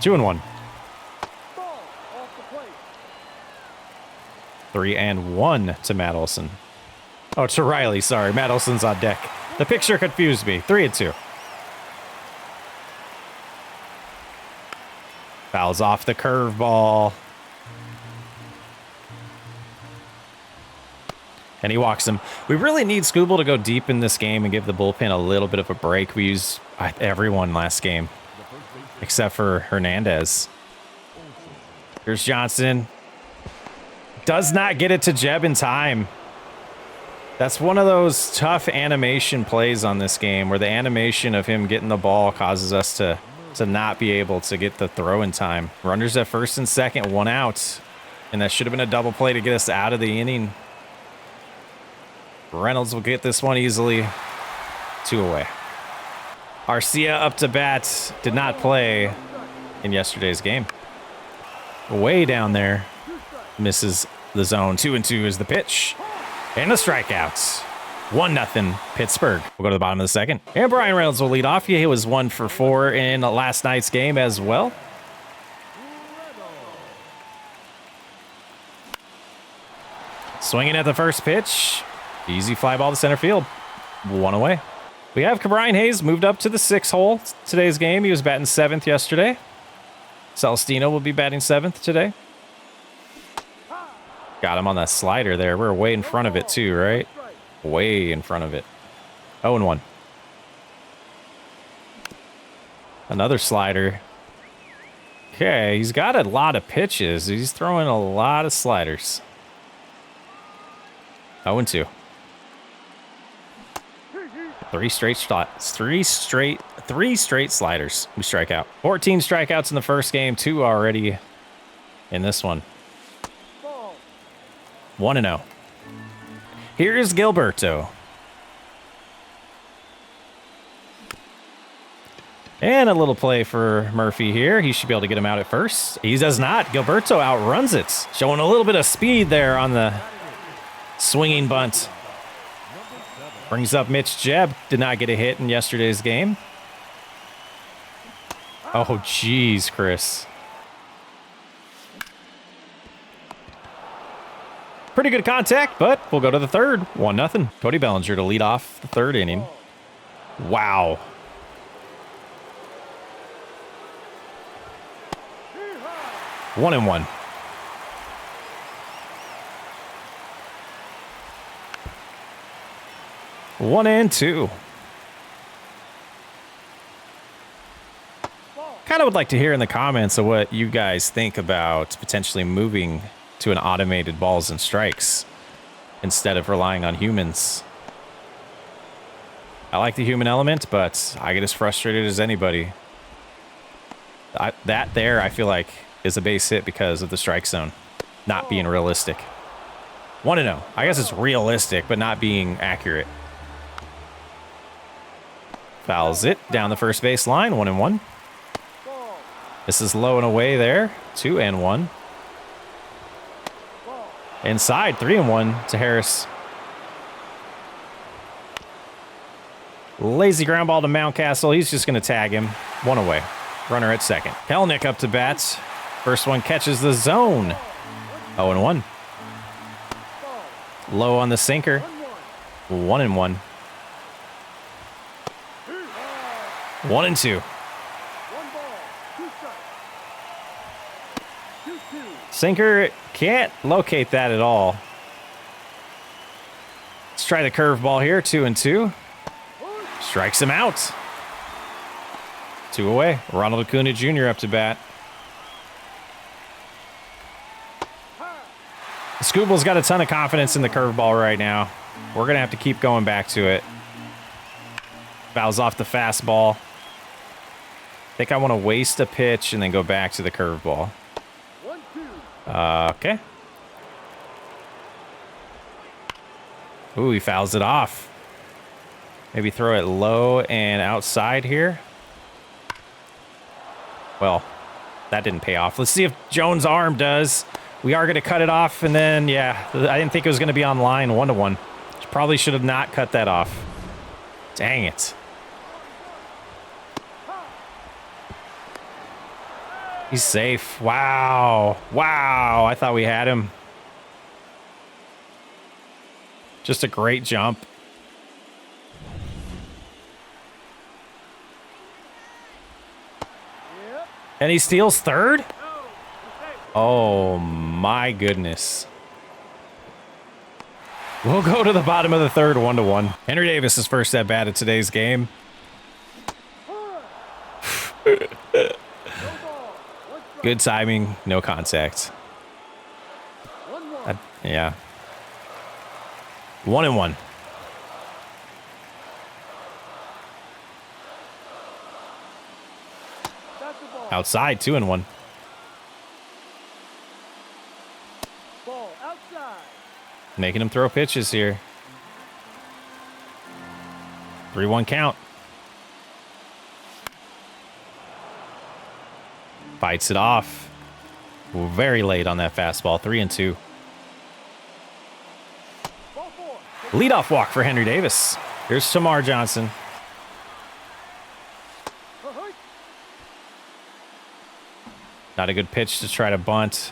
2-1. 3-1 to Matt Olson. Oh, to Riley, sorry. Matt Olson's on deck. The picture confused me. 3-2. Fouls off the curveball. And he walks him. We really need Scooble to go deep in this game and give the bullpen a little bit of a break. We used everyone last game, except for Hernandez. Here's Johnson. Does not get it to Jeb in time. That's one of those tough animation plays on this game where the animation of him getting the ball causes us to not be able to get the throw in time. Runners at first and second, 1 out. And that should have been a double play to get us out of the inning. Reynolds will get this one easily. 2 away. Arcia up to bat. Did not play in yesterday's game. Way down there. Misses the zone. 2-2 is the pitch. And the strikeouts. 1-0 Pittsburgh. We'll go to the bottom of the second. And Brian Reynolds will lead off. He was 1 for 4 in last night's game as well. Swinging at the first pitch. Easy fly ball to center field. 1 away. We have Brian Hayes moved up to the 6th hole today's game. He was batting 7th yesterday. Celestino will be batting 7th today. Got him on that slider there. We're way in front of it too, right? Way in front of it. 0-1. Another slider. Okay, he's got a lot of pitches. He's throwing a lot of strikes. 0-2. Three straight sliders. We strike out. 14 strikeouts in the first game, 2 already in this one. 1-0. Here's Gilberto. And a little play for Murphy here. He should be able to get him out at first. He does not. Gilberto outruns it. Showing a little bit of speed there on the swinging bunt. Brings up Mitch Jebb. Did not get a hit in yesterday's game. Oh, geez, Chris. Pretty good contact, but we'll go to the 3rd. 1-0. Cody Bellinger to lead off the 3rd inning. Wow. One and one. One and two. Kind of would like to hear in the comments of what you guys think about potentially moving to an automated balls and strikes instead of relying on humans. I like the human element, but I get as frustrated as anybody. That there, I feel like, is a base hit because of the strike zone not being realistic. 1-0. I guess it's realistic, but not being accurate. Fouls it down the first base line. 1-1. This is low and away there. 2-1. Inside. 3-1 to Harris. Lazy ground ball to Mountcastle. He's just going to tag him. 1 away. Runner at second. Kelnick up to bat. First one catches the zone. 0-1. Low on the sinker. 1-1. 1-2. Sinker can't locate that at all. Let's try the curveball here. 2-2. Strikes him out. 2 away. Ronald Acuna Jr. up to bat. Scooble's got a ton of confidence in the curveball right now. We're going to have to keep going back to it. Fouls off the fastball. I think I want to waste a pitch and then go back to the curveball. Okay. Ooh, he fouls it off. Maybe throw it low and outside here. Well, that didn't pay off. Let's see if Jones' arm does. We are going to cut it off, and then, yeah, I didn't think it was going to be on line 1-1. Probably should have not cut that off. Dang it. He's safe. Wow. Wow. I thought we had him. Just a great jump. And he steals third? Oh, my goodness. We'll go to the bottom of the third, 1-1. Henry Davis' first at bat of today's game. Good timing, no contact. Yeah. 1-1. Outside, 2-1. Making him throw pitches here. 3-1 count. Fights it off. Very late on that fastball. 3-2. Leadoff walk for Henry Davis. Here's Tamar Johnson. Not a good pitch to try to bunt.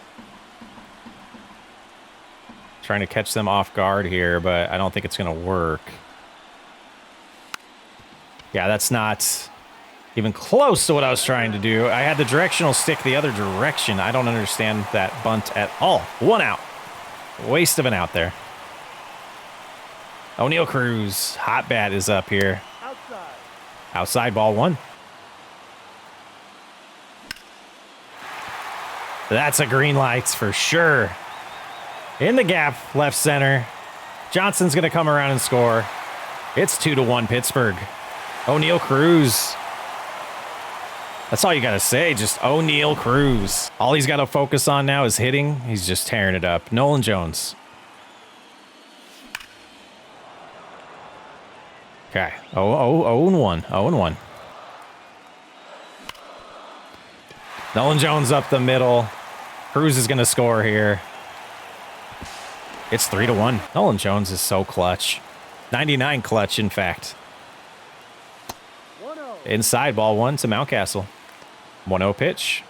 Trying to catch them off guard here, but I don't think it's going to work. Yeah, that's not even close to what I was trying to do. I had the directional stick the other direction. I don't understand that bunt at all. 1 out. Waste of an out there. O'Neal Cruz. Hot bat is up here. Outside ball 1. That's a green light for sure. In the gap, left center. Johnson's going to come around and score. It's 2-1 Pittsburgh. O'Neal Cruz. That's all you got to say, just O'Neal Cruz. All he's got to focus on now is hitting. He's just tearing it up. Nolan Jones. Okay. 0-1. 0-1. Nolan Jones up the middle. Cruz is going to score here. It's 3-1. Nolan Jones is so clutch. 99 clutch, in fact. Inside ball 1 to Mountcastle. 1-0 pitch.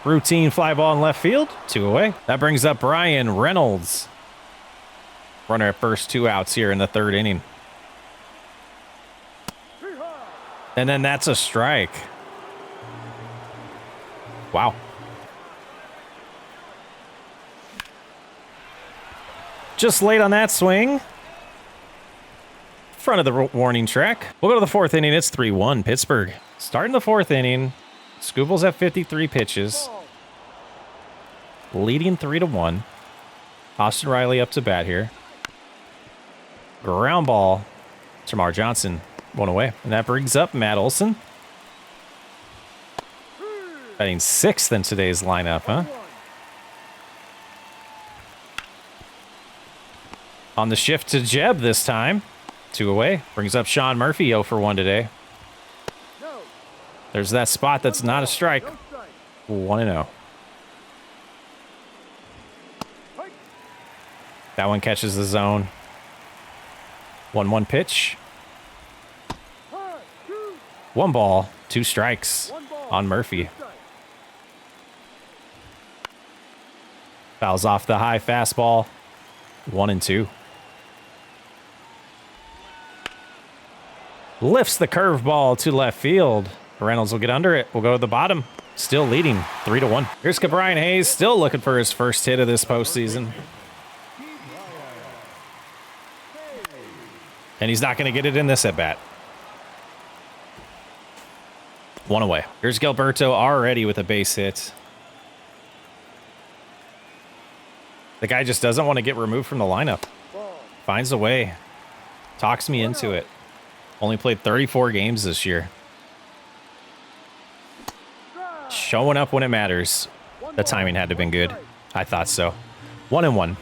Routine fly ball in left field. 2 away. That brings up Brian Reynolds. Runner at first, 2 outs here in the 3rd inning. And then that's a strike. Wow. Just late on that swing. Front of the warning track. We'll go to the 4th inning. It's 3-1 Pittsburgh. Starting the 4th inning. Scoobles at 53 pitches. Leading 3-1. Austin Riley up to bat here. Ground ball. Tamar Johnson. 1 away. And that brings up Matt Olson. Batting 6th in today's lineup, huh? On the shift to Jeb this time. 2 away. Brings up Sean Murphy, 0 for 1 today. There's that spot that's not a strike. 1-0. That one catches the zone. 1-1 pitch. 1 ball, 2 strikes on Murphy. Fouls off the high fastball. 1-2. Lifts the curveball to left field. Reynolds will get under it. We'll go to the bottom. Still leading 3-1. Here's Brian Hayes, still looking for his first hit of this postseason. And he's not going to get it in this at-bat. 1 away. Here's Gilberto already with a base hit. The guy just doesn't want to get removed from the lineup. Finds a way. Talks me into it. Only played 34 games this year. Showing up when it matters. The timing had to have been good. I thought so. 1-1.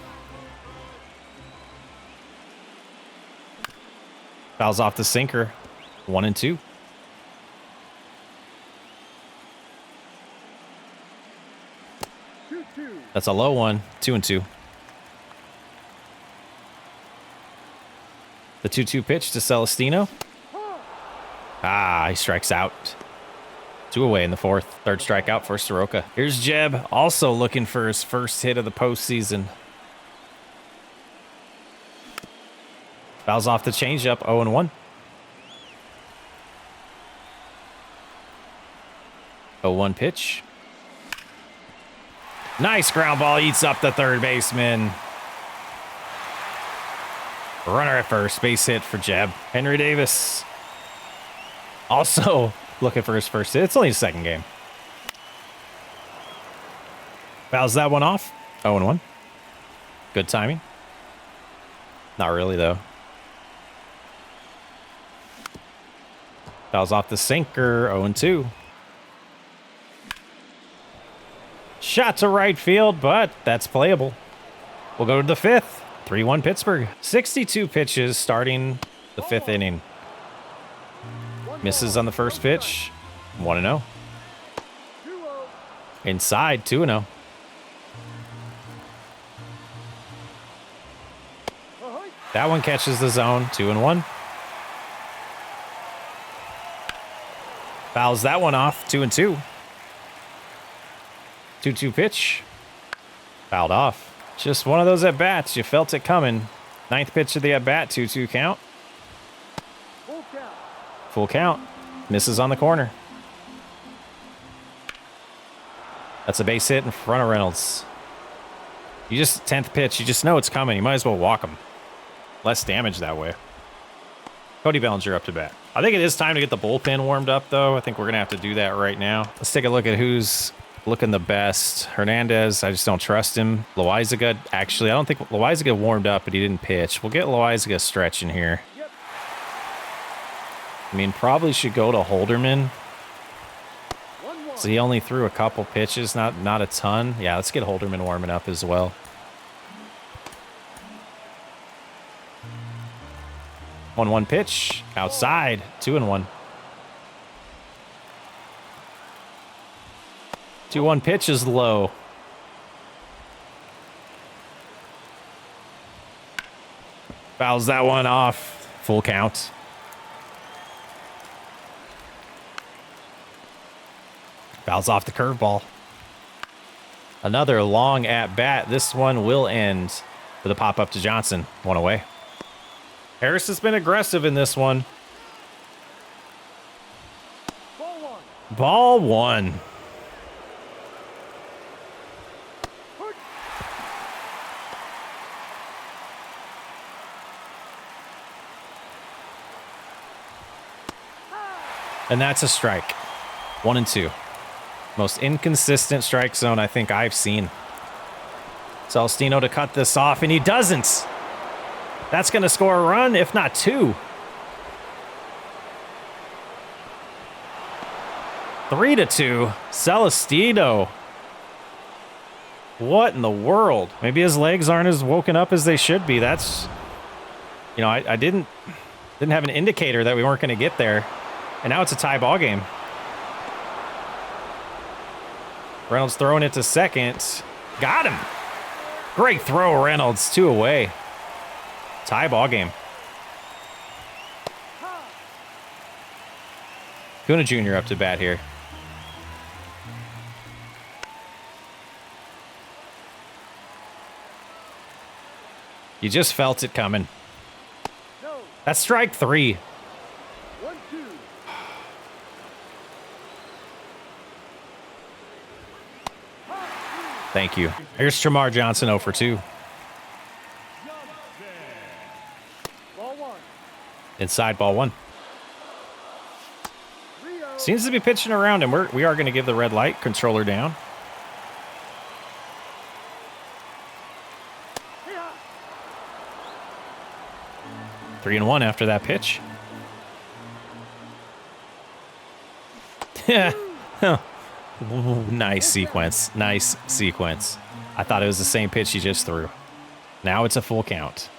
Fouls off the sinker. 1-2. That's a low one. 2-2. The 2-2 pitch to Celestino. He strikes out. 2 away in the 4th. 3rd strikeout for Soroka. Here's Jeb, also looking for his first hit of the postseason. Fouls off the changeup. 0-1. 0-1 pitch. Nice ground ball. Eats up the 3rd baseman. Runner at first. Base hit for Jeb. Henry Davis. Also looking for his first hit. It's only his 2nd game. Fouls that one off. 0-1. Good timing. Not really, though. Fouls off the sinker. 0-2. Shot to right field, but that's playable. We'll go to the 5th. 3-1 Pittsburgh. 62 pitches starting the 5th inning. Misses on the first pitch. 1-0. Inside, 2-0. That one catches the zone. 2-1. Fouls that one off. 2-2. 2-2 pitch. Fouled off. Just one of those at-bats. You felt it coming. Ninth pitch of the at-bat, 2-2 count. Full count. Full count. Misses on the corner. That's a base hit in front of Reynolds. You just, 10th pitch, you just know it's coming. You might as well walk him. Less damage that way. Cody Bellinger up to bat. I think it is time to get the bullpen warmed up, though. I think we're going to have to do that right now. Let's take a look at who's looking the best. Hernandez, I just don't trust him. Loaizaga, actually, I don't think Loaizaga warmed up, but he didn't pitch. We'll get Loaizaga stretching here. Yep. I mean, probably should go to Holderman. 1-1. So he only threw a couple pitches, not a ton. Yeah, let's get Holderman warming up as well. One pitch outside, 2-1. 2-1 pitch is low. Fouls that one off. Full count. Fouls off the curveball. Another long at bat. This one will end with a pop up to Johnson. One away. Harris has been aggressive in this one. Ball 1. Ball 1. And that's a strike. 1-2. Most inconsistent strike zone I think I've seen. Celestino to cut this off, and he doesn't. That's going to score a run, if not 2. 3-2. Celestino. What in the world? Maybe his legs aren't as woken up as they should be. That's, you know, I didn't have an indicator that we weren't going to get there. And now it's a tie ball game. Reynolds throwing it to second. Got him. Great throw, Reynolds. 2 away. Tie ball game. Kuna Jr. up to bat here. You just felt it coming. No. That's strike 3. 1-2. Thank you. Here's Tramar Johnson 0 for 2. Ball 1. Inside ball 1. Rio. Seems to be pitching around, and we are going to give the red light controller down. Yeah. 3-1 after that pitch. Yeah. Nice sequence. Nice sequence. I thought it was the same pitch he just threw. Now it's a full count.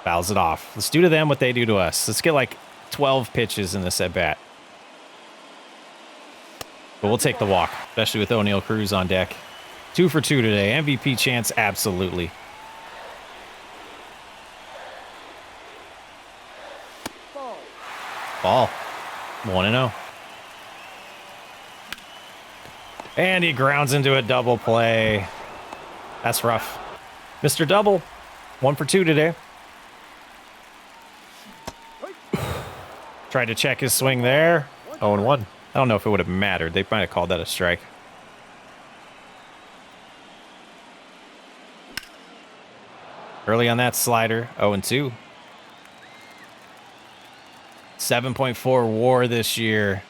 Fouls it off. Let's do to them what they do to us. Let's get like 12 pitches in this at bat. But we'll take the walk, especially with O'Neal Cruz on deck. 2 for 2 today. MVP chance, absolutely. Ball. Ball. 1-0. And he grounds into a double play. That's rough. Mr. Double. 1 for 2 today. Tried to check his swing there. 0-1. I don't know if it would have mattered. They might have called that a strike. Early on that slider. 0-2. 7.4 WAR this year.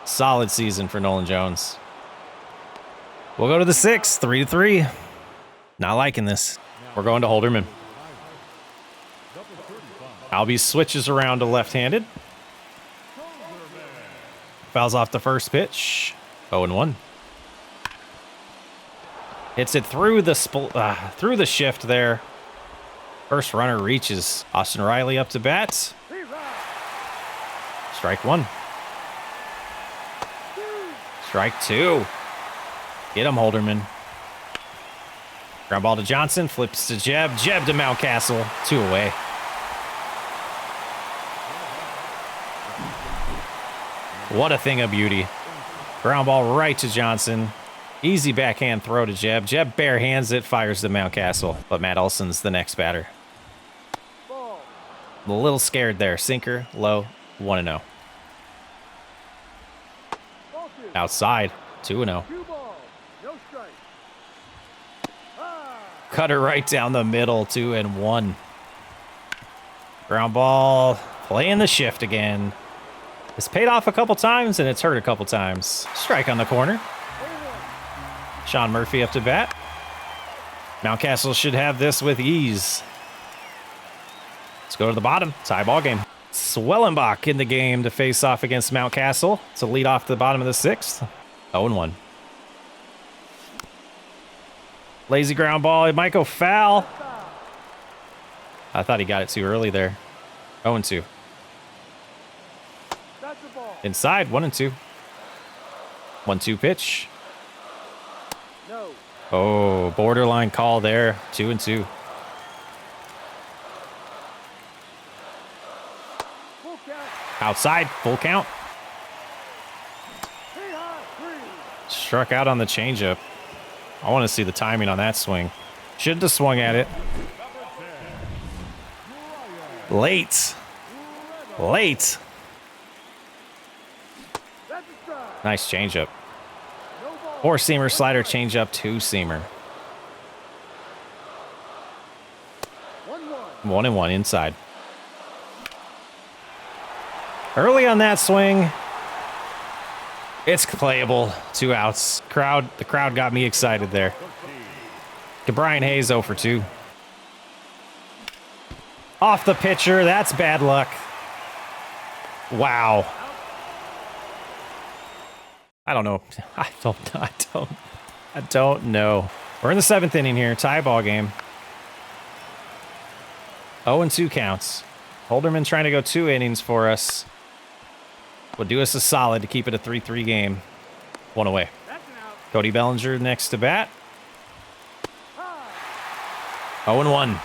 Solid season for Nolan Jones. We'll go to the 6th, 3-3. Not liking this. We're going to Holderman. Albie switches around to left-handed. Fouls off the first pitch. 0-1. Hits it through the shift there. First runner reaches. Austin Riley up to bat. Strike 1. Strike 2. Get him, Holderman. Ground ball to Johnson. Flips to Jeb. Jeb to Mountcastle. 2 away. What a thing of beauty. Ground ball right to Johnson. Easy backhand throw to Jeb. Jeb bare hands it, fires to Mountcastle. But Matt Olson's the next batter. Ball. A little scared there. Sinker, low, 1-0. Ball two. Outside, 2-0. 2 balls. No strike. Ah. Cutter right down the middle, 2-1. Ground ball, playing the shift again. It's paid off a couple times, and it's hurt a couple times. Strike on the corner. 0-1. Sean Murphy up to bat. Mountcastle should have this with ease. Let's go to the bottom. Tie ball game. Swellenbach in the game to face off against Mountcastle to lead off the bottom of the 6th. 0-1. Lazy ground ball. It might go foul. I thought he got it too early there. 0-2. That's the ball. Inside, 1-2. 1-2 pitch. No. Oh, borderline call there. 2-2. Full count. Outside, full count. Hey, high. 3. Struck out on the changeup. I want to see the timing on that swing. Should have swung at it. Late. Late. That's a strike. Nice changeup. No ball. Four-seamer, slider, changeup, two-seamer. 1-1. 1-1 inside. Early on that swing, it's playable. 2 outs. The crowd got me excited there. Brian Hayes 0 for 2. Off the pitcher. That's bad luck. Wow. I don't know. I don't know. We're in the 7th inning here. Tie ball game. 0-2 counts. Holderman trying to go 2 innings for us. Would do us a solid to keep it a 3-3 game. 1 away. That's an out. Cody Bellinger next to bat. 0-1.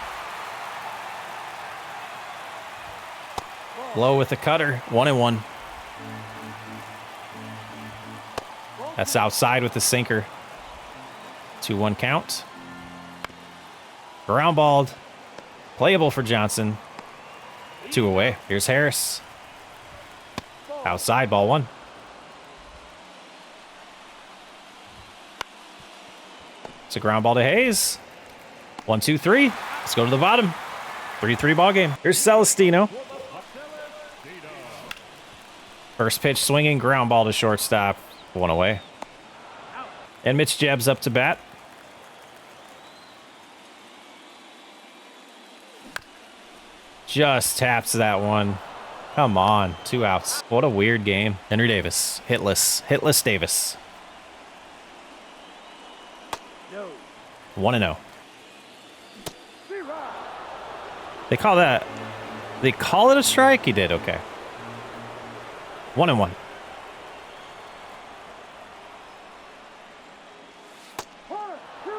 Low with the cutter. 1-1. That's outside with the sinker. 2-1 count. Ground balled. Playable for Johnson. 2 away. Here's Harris. Outside, ball 1. It's a ground ball to Hayes. 1, 2, 3. Let's go to the bottom. 3-3 ball game. Here's Celestino. First pitch swinging, ground ball to shortstop. 1 away. And Mitch Jeb's up to bat. Just taps that one. Come on, 2 outs. What a weird game. Henry Davis, hitless. Hitless Davis. No. 1-0. Zero. They call it a strike? He did, okay. 1-1. 1, 2.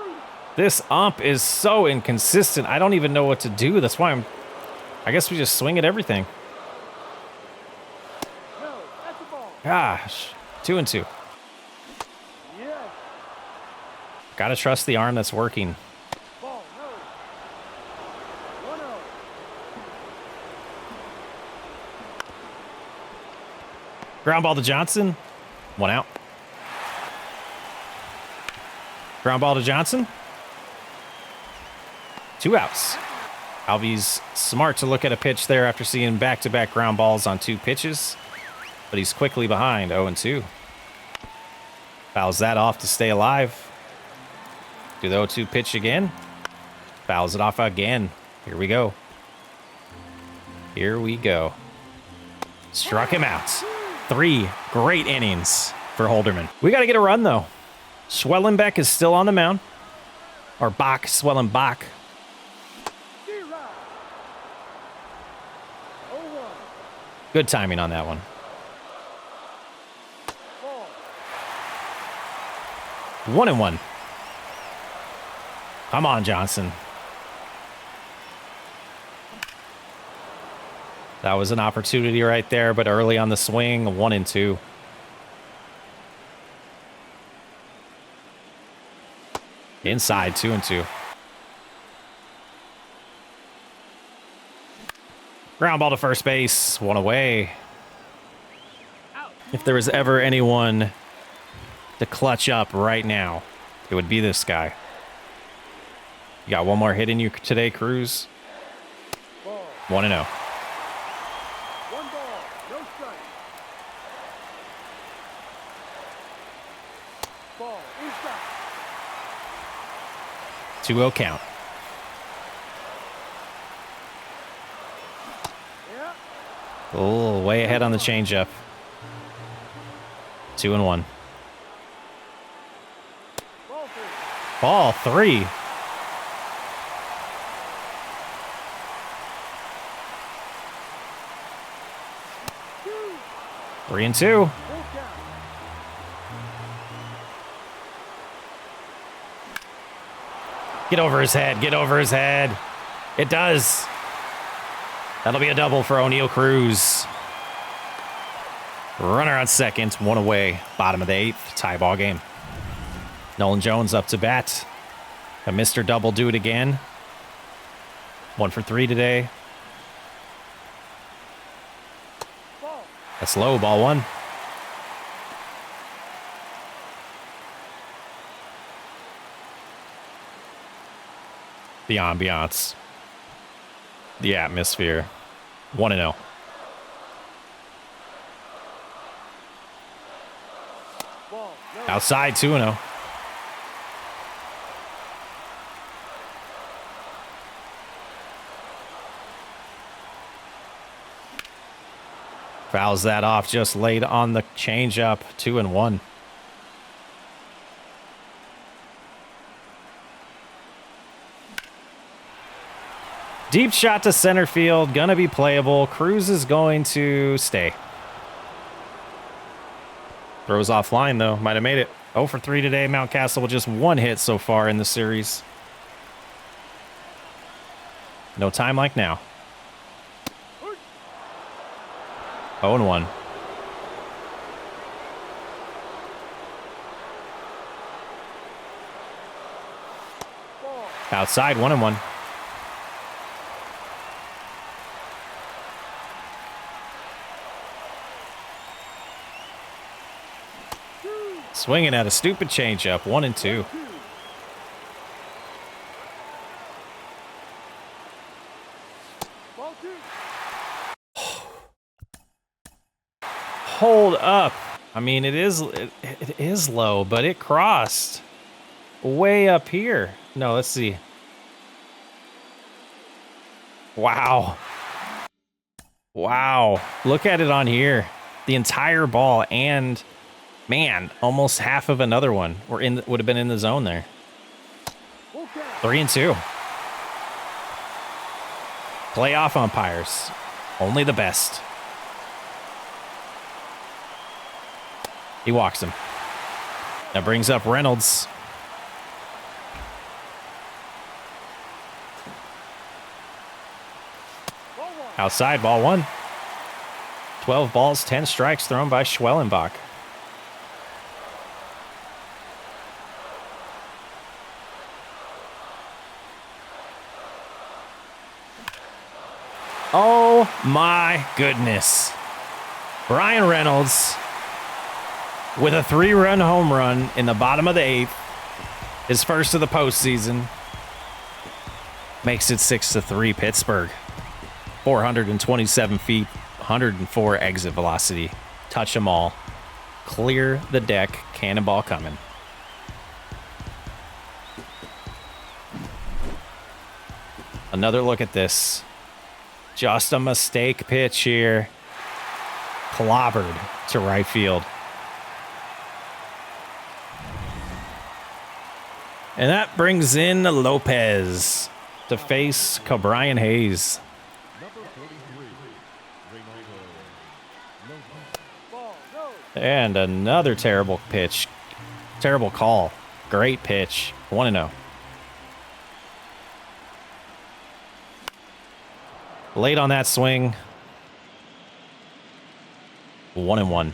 This ump is so inconsistent. I don't even know what to do. That's why I guess we just swing at everything. No. That's the ball. Gosh. 2-2. Yes. Gotta trust the arm that's working. Ball. No. 1-0. Ground ball to Johnson. 1 out. Ground ball to Johnson. 2 outs. Alvy's smart to look at a pitch there after seeing back-to-back ground balls on 2 pitches. But he's quickly behind, 0-2. Fouls that off to stay alive. Do the 0-2 pitch again. Fouls it off again. Here we go. Here we go. Struck him out. 3 great innings for Holderman. We got to get a run, though. Schwellenbeck is still on the mound. Or Schwellenbach. 0. 0-1. Good timing on that one. Ball. 1-1. Come on, Johnson. That was an opportunity right there, but early on the swing, 1-2. Inside, 2-2. Ground ball to first base, one away. If there was ever anyone to clutch up right now, it would be this guy. You got one more hit in you today, Cruz. 1-0. 1 ball, no strike. Ball inside. 2-0 count. Yeah. Oh, way ahead on the changeup. 2-1. Ball 3. Ball 3. Two. 3-2. Full count. Get over his head. Get over his head. It does. That'll be a double for O'Neal Cruz. Runner on second, one away. Bottom of the 8th, tie ball game. Nolan Jones up to bat. A Mr. Double do it again. 1 for 3 today. Ball. That's low, ball 1. The ambiance. The atmosphere. 1-0. Ball. No. Outside, 2-0. Fouls that off just late on the changeup. 2-1. Deep shot to center field. Gonna be playable. Cruz is going to stay. Throws offline, though. Might have made it. 0 for 3 today. Mountcastle with just 1 hit so far in the series. No time like now. 0-1. Ball. Outside, 1-1. Swinging at a stupid changeup, 1-2. 2. Ball 2. Hold up. I mean, it is low, but it crossed way up here. No, let's see. Wow. Wow. Look at it on here. The entire ball and, man, almost half of another one would have been in the zone there. Full count. 3-2. Playoff umpires. Only the best. He walks him. That brings up Reynolds. Ball 1. Outside, ball 1. 12 balls, 10 strikes thrown by Schwellenbach. Oh my goodness. Brian Reynolds with a 3-run home run in the bottom of the 8th. His first of the postseason. Makes it 6-3 Pittsburgh. 427 feet, 104 exit velocity. Touch them all. Clear the deck. Cannonball coming. Another look at this. Just a mistake pitch here. Clobbered to right field. And that brings in Lopez to face Cabrian Hayes. Ball. No. And another terrible pitch. Terrible call. Great pitch. 1-0. Late on that swing. 1-1.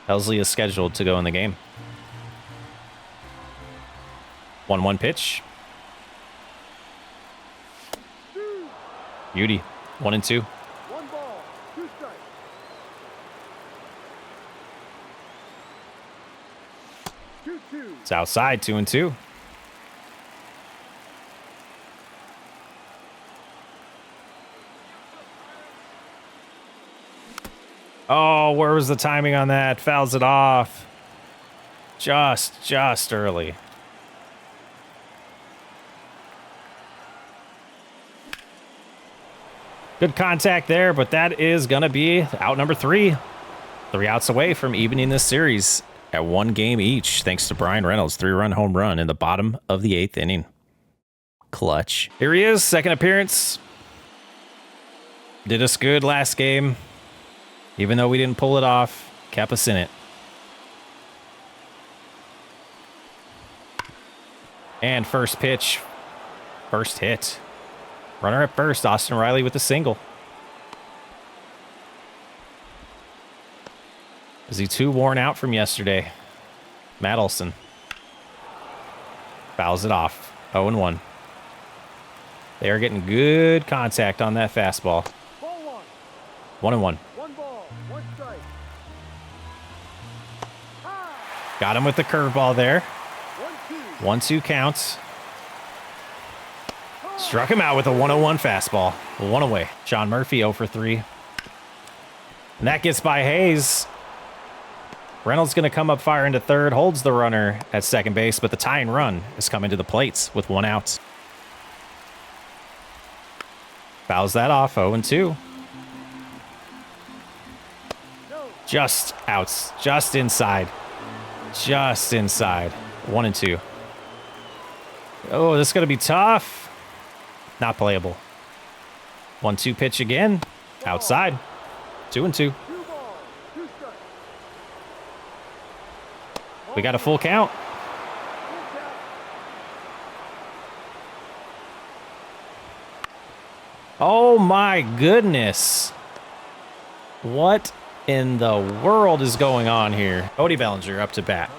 Helsley is scheduled to go in the game. 1-1 pitch. Beauty. 1-2. 1 ball, 2 strikes. 2-2. It's outside. 2-2. Oh, where was the timing on that? Fouls it off. Just early. Good contact there, but that is going to be out number 3. 3 outs away from evening this series at 1 game each, thanks to Brian Reynolds' 3-run home run in the bottom of the 8th inning. Clutch. Here he is, second appearance. Did us good last game. Even though we didn't pull it off, kept us in it. And first pitch, first hit. Runner at first, Austin Riley with a single. Is he too worn out from yesterday? Matt Olson. Fouls it off. 0-1. They are getting good contact on that fastball. Ball 1-1. 1. 1 ball, 1 strike. Got him with the curveball there. 1-2. 1-2 counts. Struck him out with a 1-1 fastball. 1 away. Sean Murphy 0 for 3. And that gets by Hayes. Reynolds going to come up firing to third, holds the runner at second base, but the tying run is coming to the plates with 1 out. Fouls that off, 0-2. Just outs, just inside. Just inside. 1-2. Oh, this is going to be tough. Not playable. 1-2 pitch again. Outside. 2-2. 2 balls, 2 strikes. We got a full count. Oh my goodness. What in the world is going on here? Cody Bellinger up to bat.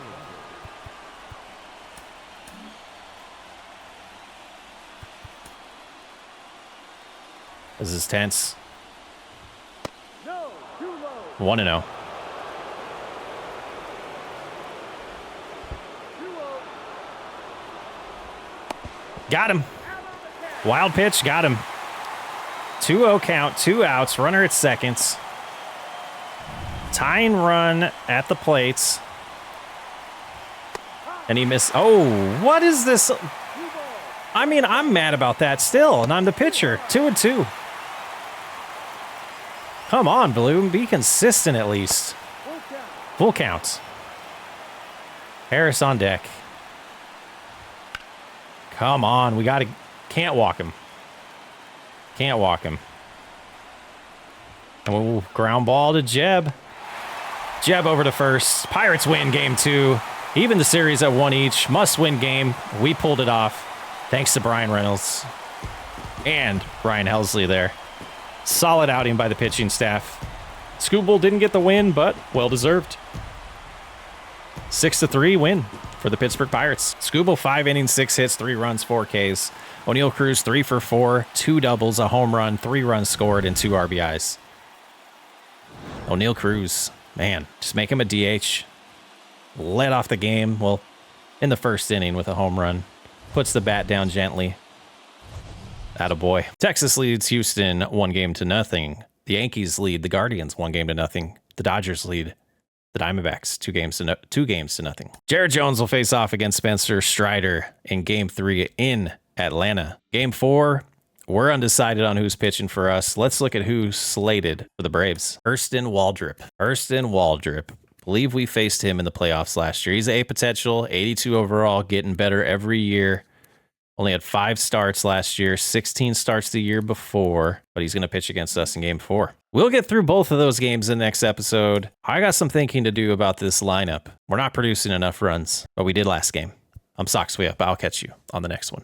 This is tense. No, too low. 1-0. 2-0. Got him. Wild pitch, got him. 2-0 count, 2 outs, runner at seconds. Tying run at the plates. And he missed. Oh, what is this? I mean, I'm mad about that still, and I'm the pitcher. 2-2. Come on, Bloom. Be consistent at least. Full count. Harris on deck. Come on. We got to... Can't walk him. Can't walk him. Oh, ground ball to Jeb. Jeb over to first. Pirates win game 2. Even the series at 1 each. Must-win game. We pulled it off. Thanks to Brian Reynolds. And Brian Helsley there. Solid outing by the pitching staff. Scooble didn't get the win, but well-deserved. 6-3 win for the Pittsburgh Pirates. Scooble 5 innings, 6 hits, 3 runs, 4 Ks. O'Neal Cruz 3 for 4, 2 doubles, a home run, 3 runs scored, and 2 RBIs. O'Neal Cruz, man, just make him a DH. Led off the game, well, in the first inning with a home run. Puts the bat down gently. Attaboy. Texas leads Houston 1-0. The Yankees lead the Guardians 1-0. The Dodgers lead the Diamondbacks 2 games to nothing. Jared Jones will face off against Spencer Strider in Game 3 in Atlanta. Game 4, we're undecided on who's pitching for us. Let's look at who's slated for the Braves. Hurston Waldrop. Hurston Waldrop. Believe we faced him in the playoffs last year. He's A potential, 82 overall, getting better every year. Only had 5 starts last year, 16 starts the year before, but he's going to pitch against us in Game 4. We'll get through both of those games in the next episode. I got some thinking to do about this lineup. We're not producing enough runs, but we did last game. I'm Sox Way Up. I'll catch you on the next one.